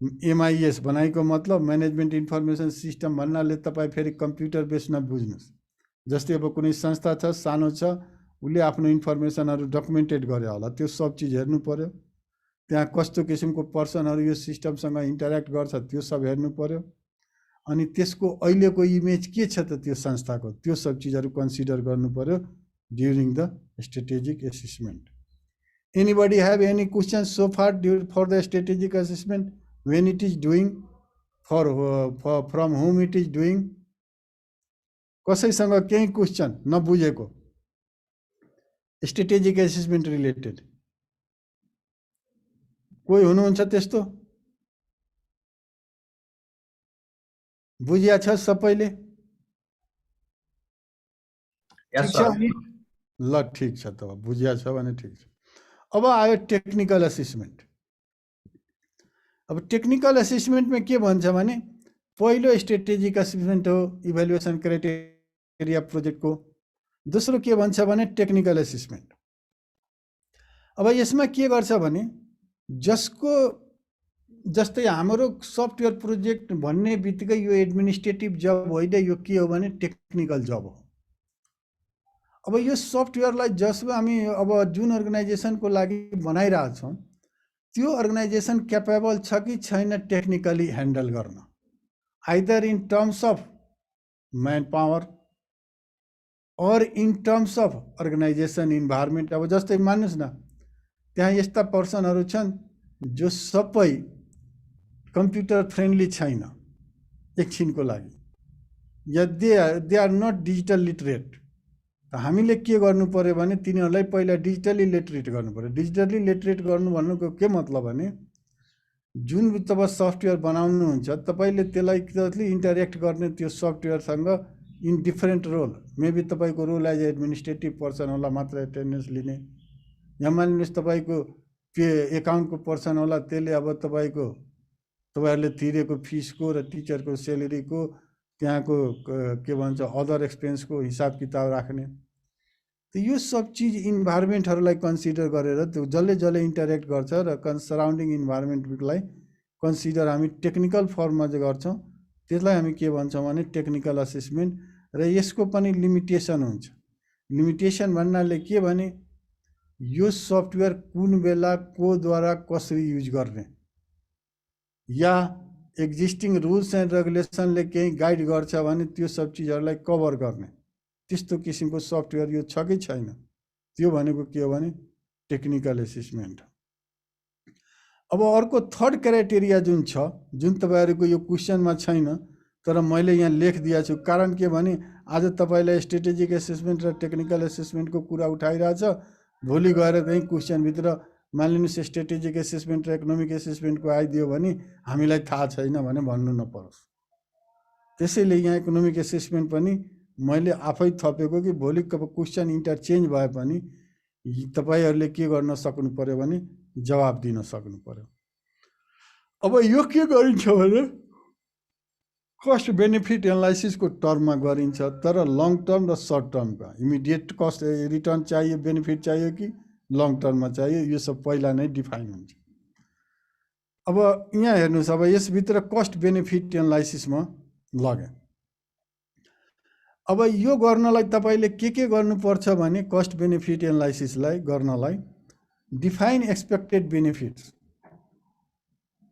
MIS बनाएको मतलब म्यानेजमेन्ट इन्फर्मेसन सिस्टम भन्नाले तपाईँ फेरि कम्प्युटर बेस नबुझ्नुहोस्। जस्तै अब कुनै संस्था छ, सानो छ, उसले आफ्नो इन्फर्मेसनहरू डकुमेन्टेड गरे होला, त्यो सब चिज हेर्नु पर्यो। त्यहाँ कस्तो किसिमको पर्सनहरू यो सिस्टमसँग इन्टरेक्ट गर्छ त्यो सब हेर्नु पर्यो। अनि त्यसको अहिलेको इमेज के छ त त्यो संस्थाको, त्यो सब चिजहरू कन्सिडर गर्नु पर्यो during the strategic assessment. Anybody have any question so far for the strategic assessment when it is doing, from whom it is doing? कसैसँग केही क्वेसन नबुझेको स्ट्रेटेजिक एसेसमेन्ट रिलेटेड कोही हुनुहुन्छ त्यस्तो? बुझिया छ सबैले? Yes, ठिक sir. छ? ल ठिक छ, त बुझिया छ भने ठिक छ। अब आयो टेक्निकल एसेसमेन्ट। अब टेक्निकल एसेसमेन्टमा के भन्छ भने पहिलो स्ट्रेटेजिक एसेसमेन्ट हो इभ्यालुएसन क्राइटेरिया प्रोजेक्टको, दोस्रो के भन्छ भने टेक्निकल एसेसमेन्ट। अब यसमा के गर्छ भने जसको जस्तै हाम्रो सफ्टवेयर प्रोजेक्ट भन्ने बित्तिकै यो एडमिनिस्ट्रेटिभ जब होइन, यो के हो भने टेक्निकल जब हो। अब यो सफ्टवेयरलाई जसमा हामी अब जुन अर्गनाइजेसनको लागि बनाइरहेछौँ त्यो अर्गनाइजेसन क्यापेबल छ कि छैन टेक्निकली ह्यान्डल गर्न, either in terms of man power और in terms of organisation environment. अब जस्तै मान्नुहोस् न त्यहाँ यस्ता पर्सनहरू छन् जो सबै कम्प्युटर फ्रेन्डली छैन एकछिनको लागि, या they are not digital literate. त हामीले के गर्नु पर्यो भने तिनीहरूलाई पहिला डिजिटली लिटरेट गर्नु पर्यो। डिजिटली लिटरेट गर्नु भन्नुको के मतलब भने जुन तपाईँ सफ्टवेयर बनाउनुहुन्छ तपाईँले त्यसलाई इन्टरेक्ट गर्ने त्यो सफ्टवेयरसँग इन डिफरेन्ट रोल, मेबी तपाईँको रोल एज एडमिनिस्ट्रेटिभ पर्सन होला मात्र एटेन्डेन्स लिने, या मानिलिनुहोस् तपाईँको पे एकाउन्टको पर्सन होला, त्यसले अब तपाईँहरूले तिरेको फिसको र टिचरको सेलेरीको त्यहाँको के भन्छ अदर एक्सपेन्सको हिसाब किताब राख्ने। त यो सब चिज इन्भाइरोमेन्टहरूलाई कन्सिडर गरेर त्यो जसले जसले इन्टरेक्ट गर्छ र सराउन्डिङ इन्भाइरोमेन्टलाई कन्सिडर हामी टेक्निकल फर्ममा चाहिँ गर्छौँ, त्यसलाई हामी के भन्छौँ भने टेक्निकल असेसमेन्ट। र यसको पनि लिमिटेसन हुन्छ। लिमिटेसन भन्नाले के भने यो सफ्टवेयर कुन बेला कोद्वारा कसरी युज गर्ने, या एक्जिस्टिङ रुल्स एन्ड रेगुलेसनले केही गाइड गर्छ भने त्यो सब चिजहरूलाई कभर गर्ने, त्यस्तो किसिमको सफ्टवेयर यो छ कि छैन, त्यो भनेको के हो भने टेक्निकल एसेसमेन्ट। अब अर्को थर्ड क्राइटेरिया जुन छ, जुन तपाईँहरूको यो क्वेसनमा छैन तर मैले यहाँ लेखिदिएको छु। कारण के भने आज तपाईँलाई स्ट्रेटेजिक एसेसमेन्ट र टेक्निकल एसेसमेन्टको कुरा उठाइरहेछ, भोलि गएर कहीँ क्वेसनभित्र मानिलिनुहोस् स्ट्रेटेजिक एसेसमेन्ट र इकोनोमिक एसेसमेन्टको आइदियो भने हामीलाई थाहा छैन भने भन्नु नपरोस्। त्यसैले यहाँ इकोनोमिक एसेसमेन्ट पनि मैले आफै थपेको कि भोलि क्वेसन इन्टरचेन्ज भए पनि तपाईँहरूले के गर्न सक्नु पर्यो भने जवाब दिन सक्नु पर्यो। अब यो के गरिन्छ भने कस्ट बेनिफिट एनालाइसिसको टर्ममा गरिन्छ, तर लङ टर्म र सर्ट टर्मका इमिडिएट कस्ट रिटर्न चाहियो, बेनिफिट चाहियो कि लङ टर्ममा चाहियो, यो सब पहिला नै डिफाइन हुन्छ। अब यहाँ हेर्नुहोस्, अब यसभित्र कस्ट बेनिफिट एनालाइसिसमा लगे। अब यो गर्नलाई तपाईँले के गर्नुपर्छ भने कस्ट बेनिफिट एनालाइसिसलाई गर्नलाई डिफाइन एक्सपेक्टेड बेनिफिट्स,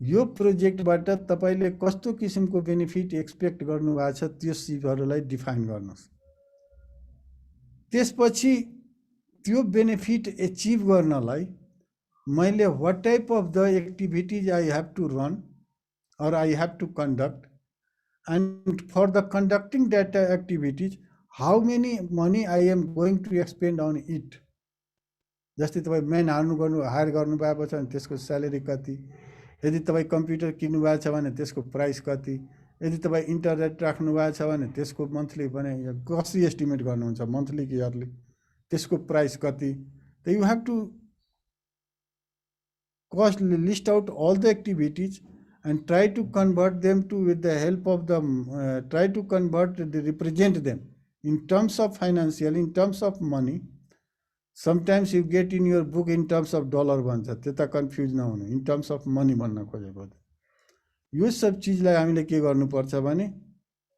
यो प्रोजेक्टबाट तपाईँले कस्तो किसिमको बेनिफिट एक्सपेक्ट गर्नुभएको छ त्यो चिजहरूलाई डिफाइन गर्नुहोस्। त्यसपछि त्यो बेनिफिट एचिभ गर्नलाई मैले what type of the activities I have to run or I have to conduct, and for the conducting that activities, how many money I am going to expend on it. जस्तै तपाईँ man higher गर्नु भएको छ भने त्यसको salary कति, यदि तपाईँ कम्प्युटर किन्नु भएको छ भने त्यसको प्राइस कति, यदि तपाईँ इन्टरनेट राख्नु भएको छ भने त्यसको मन्थली भने कसरी एस्टिमेट गर्नुहुन्छ, मन्थली कि इयरली, त्यसको प्राइस कति. त you have to cost list out all the activities and try to convert them to, with the help of the try to convert, represent them in terms of financial, in terms of money. Sometimes you get in your book in terms of dollar भन्छ, त्यता confuse नहुनु, in terms of money भन्न खोजेको. यो सब चिजलाई हामीले के गर्नुपर्छ भने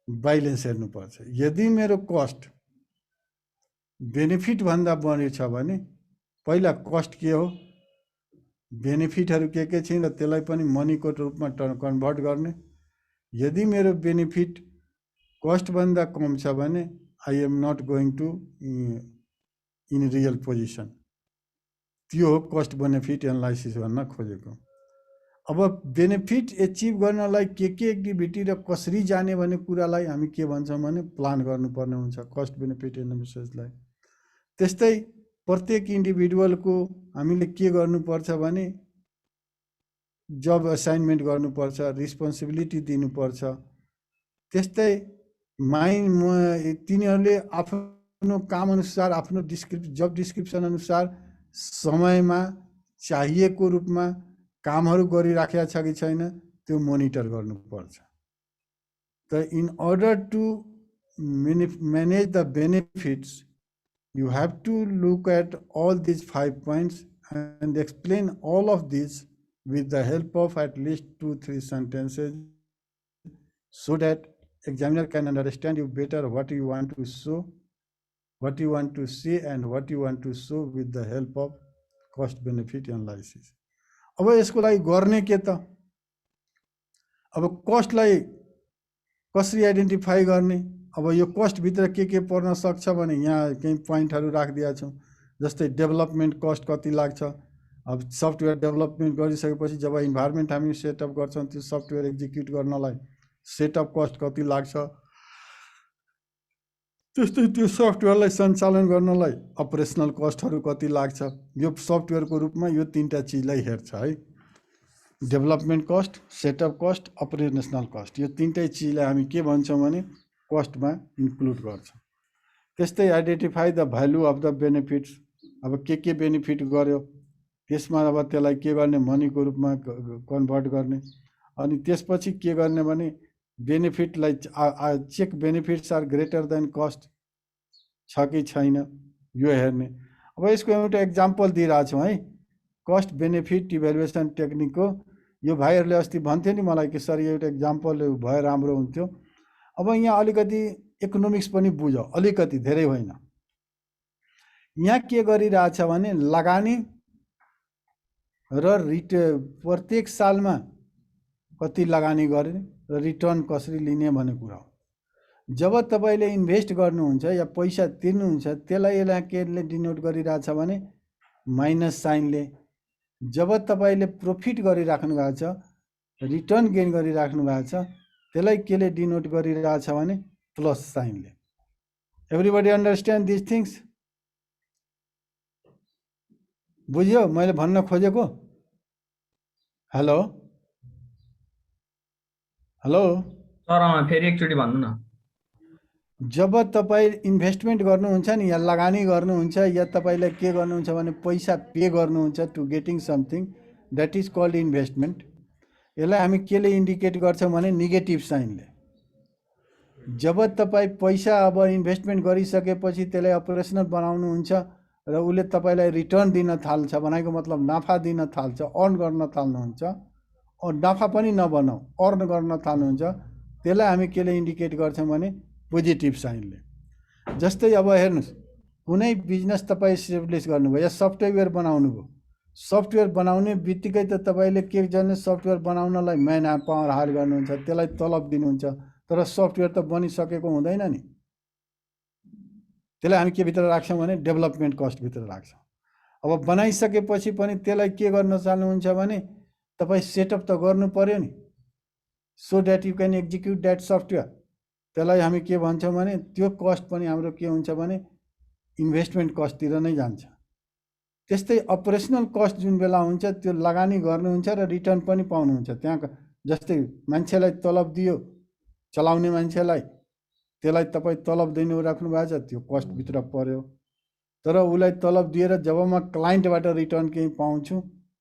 बैलेन्स हेर्नुपर्छ. यदि मेरो कस्ट बेनिफिट भन्दा बढी छ भने पहिला कस्ट के हो, बेनिफिटहरू के छिन् र त्यसलाई पनि मनीको रूपमा कन्भर्ट गर्ने. यदि मेरो बेनिफिट कस्टभन्दा कम छ भने I am not going to in real position. त्यो हो कस्ट बेनिफिट एनालाइसिस भन्न खोजेको. अब बेनिफिट एचिभ गर्नलाई के एक्टिभिटी र कसरी जाने भन्ने कुरालाई हामी के भन्छौँ भने प्लान गर्नुपर्ने हुन्छ कस्ट बेनिफिट एनालिसिसलाई. त्यस्तै प्रत्येक इन्डिभिजुअलको हामीले के गर्नुपर्छ भने जब असाइनमेन्ट गर्नुपर्छ, रिस्पोन्सिबिलिटी दिनुपर्छ. त्यस्तै तिनीहरूले आफ्नो काम अनुसार, आफ्नो जब डिस्क्रिप्सन अनुसार समयमा चाहिएको रूपमा कामहरू गरिराखेका छ कि छैन त्यो मोनिटर गर्नुपर्छ. त in order to manage the benefits, you have to look at all these 5 points and explain all of these with the help of at least 2-3 sentences, so that examiner can understand you better what you want to show, what you want to say, and what you want to show with the help of cost benefit analysis. अब यसको लागि गर्ने के त, अब कस्टलाई कसरी identify गर्ने. अब यो कस्टभित्र के पर्न सक्छ भने यहाँ केही पोइन्टहरू राखिदिएका छौँ. जस्तै डेभलपमेन्ट कस्ट कति लाग्छ. अब सफ्टवेयर डेभलपमेन्ट गरिसकेपछि जब इन्भाइरोमेन्ट हामी सेटअप गर्छौँ त्यो सफ्टवेयर एक्जिक्युट गर्नलाई सेटअप कस्ट कति लाग्छ. त्यस्तै त्यो सफ्टवेयरलाई सञ्चालन गर्नलाई अपरेसनल कस्टहरू कति लाग्छ. यो सफ्टवेयरको रूपमा यो 3टा चिजलाई हेर्छ है. Development cost, setup cost, operational cost, यो 3टै चिजलाई हामी के भन्छौँ भने कस्टमा इन्क्लुड गर्छ. त्यस्तै identify the value of the benefits. अब के बेनिफिट गर्यो त्यसमा अब त्यसलाई के गर्ने, मनीको रूपमा कन्भर्ट गर्ने. अनि त्यसपछि के गर्ने भने बेनिफिटलाई check, benefits are greater than cost छ कि छैन यो हेर्ने. अब यसको एउटा एक्जाम्पल दिइरहेको छौँ है, कस्ट बेनिफिट इभ्यालुएसन टेक्निकको. यो भाइहरूले अस्ति भन्थ्यो नि मलाई कि सर एउटा एक्जाम्पल भए राम्रो हुन्थ्यो. अब यहाँ अलिकति इकोनोमिक्स पनि बुझ, अलिकति, धेरै होइन. यहाँ के गरिरहेछ भने लगानी र प्रत्येक सालमा कति लगानी गर्ने र रिटर्न कसरी लिने भन्ने कुरा हो. जब तपाईँले इन्भेस्ट गर्नुहुन्छ या पैसा तिर्नुहुन्छ त्यसलाई यसलाई केले डिनोट गरिरहेछ भने माइनस साइनले. जब तपाईँले प्रफिट गरिराख्नु भएको छ, रिटर्न गेन गरिराख्नु भएको छ, त्यसलाई केले डिनोट गरिरहेछ भने प्लस साइनले. Everybody understand this things? बुझ्यो मैले भन्न खोजेको? हेलो हेलो सर फेरि एकचोटि भन्नु न. जब तपाईँ इन्भेस्टमेन्ट गर्नुहुन्छ नि या लगानी गर्नुहुन्छ या तपाईँलाई के गर्नुहुन्छ भने पैसा पे गर्नुहुन्छ to getting something, that is called investment. यसलाई हामी केले इन्डिकेट गर्छौँ भने नेगेटिभ साइनले. जब तपाईँ पैसा अब इन्भेस्टमेन्ट गरिसकेपछि त्यसलाई अपरेसनल बनाउनुहुन्छ र उसले तपाईँलाई रिटर्न दिन थाल्छ, भनेको मतलब नाफा दिन थाल्छ, अर्न गर्न थाल्नुहुन्छ. नाफा पनि नबनाऊ, अर्न गर्न थाल्नुहुन्छ, त्यसलाई हामी केले इन्डिकेट गर्छौँ भने पोजिटिभ साइनले. जस्तै अब हेर्नुहोस्, कुनै बिजनेस तपाईँ इस्टाब्लिस गर्नुभयो या सफ्टवेयर बनाउनु भयो, सफ्टवेयर बनाउने बित्तिकै त तपाईँले के गर्ने, सफ्टवेयर बनाउनलाई म्यान पावर हायर गर्नुहुन्छ, त्यसलाई तलब दिनुहुन्छ, तर सफ्टवेयर त बनिसकेको हुँदैन नि. त्यसलाई हामी के भित्र राख्छौँ भने डेभलपमेन्ट कस्टभित्र राख्छौँ. अब बनाइसकेपछि पनि त्यसलाई के गर्न चाहनुहुन्छ भने तपाईँ सेटअप त गर्नु पर्यो नि, so that you can execute that software. त्यसलाई हामी के भन्छौँ भने त्यो कस्ट पनि हाम्रो के हुन्छ भने इन्भेस्टमेन्ट कस्टतिर नै जान्छ। त्यस्तै अपरेसनल कस्ट जुन बेला हुन्छ त्यो लगानी गर्नुहुन्छ र रिटर्न पनि पाउनुहुन्छ। त्यहाँ जस्तै मान्छेलाई तलब दियो, चलाउने मान्छेलाई, त्यसलाई तपाईँ तलब दिनु राख्नु भएको छ, त्यो कस्टभित्र पर्यो। तर उसलाई तलब दिएर जब म क्लाइन्टबाट रिटर्न केही पाउँछु,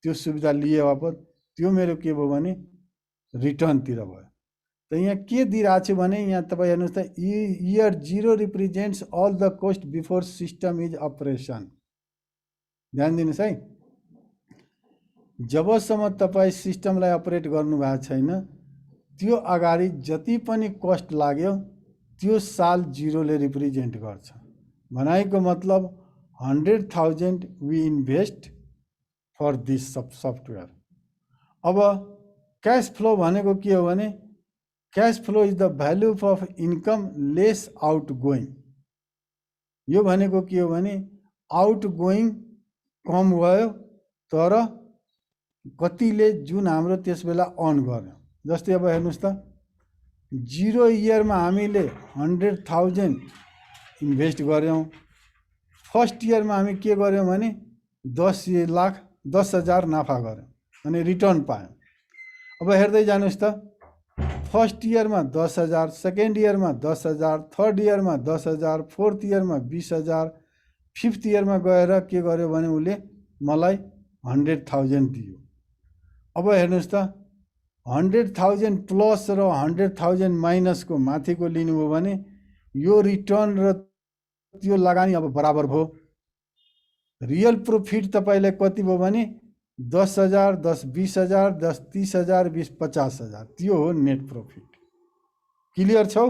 त्यो सुविधा लिए बापत त्यो मेरो के भयो भने रिटर्नतिर भयो। त यहाँ के दिइरहेको छु भने यहाँ तपाईँ हेर्नुहोस् त, year 0 represents all the cost before system is operation. ध्यान दिनुहोस् है, जबसम्म तपाईँ सिस्टमलाई अपरेट गर्नुभएको छैन त्यो अगाडि जति पनि कस्ट लाग्यो त्यो साल 0 ले रिप्रेजेन्ट गर्छ। भनाइको मतलब 100,000 we invest for this software. अब क्यास फ्लो भनेको के हो भने cash flow is the value of income less outgoing. यो भनेको के हो भने आउट गोइङ कम भयो तर कतिले जुन हाम्रो त्यस बेला अर्न गर्यो। जस्तै अब हेर्नुहोस् त, 0 इयरमा हामीले 100,000 इन्भेस्ट गऱ्यौँ, फर्स्ट इयरमा हामी के गऱ्यौँ भने 10,00,000 नाफा गऱ्यौँ अनि रिटर्न पायौँ। अब हेर्दै जानुहोस् त, फर्स्ट इयरमा 10,000, सेकेन्ड इयरमा 10,000, थर्ड इयरमा 10,000, फोर्थ इयरमा 20,000, फिफ्थ इयरमा गएर के गर्यो भने उसले मलाई 100,000 दियो। अब हेर्नुहोस् त, 100,000 प्लस र 100,000 माइनसको माथिको लिनुभयो भने यो रिटर्न र त्यो लगानी अब बराबर भयो। रियल प्रॉफिट तपाईलाई कति भयो भने 10,000, 10 20,000, 10 30,000, 20 50,000, त्यो हो नेट प्रॉफिट। क्लियर छौ?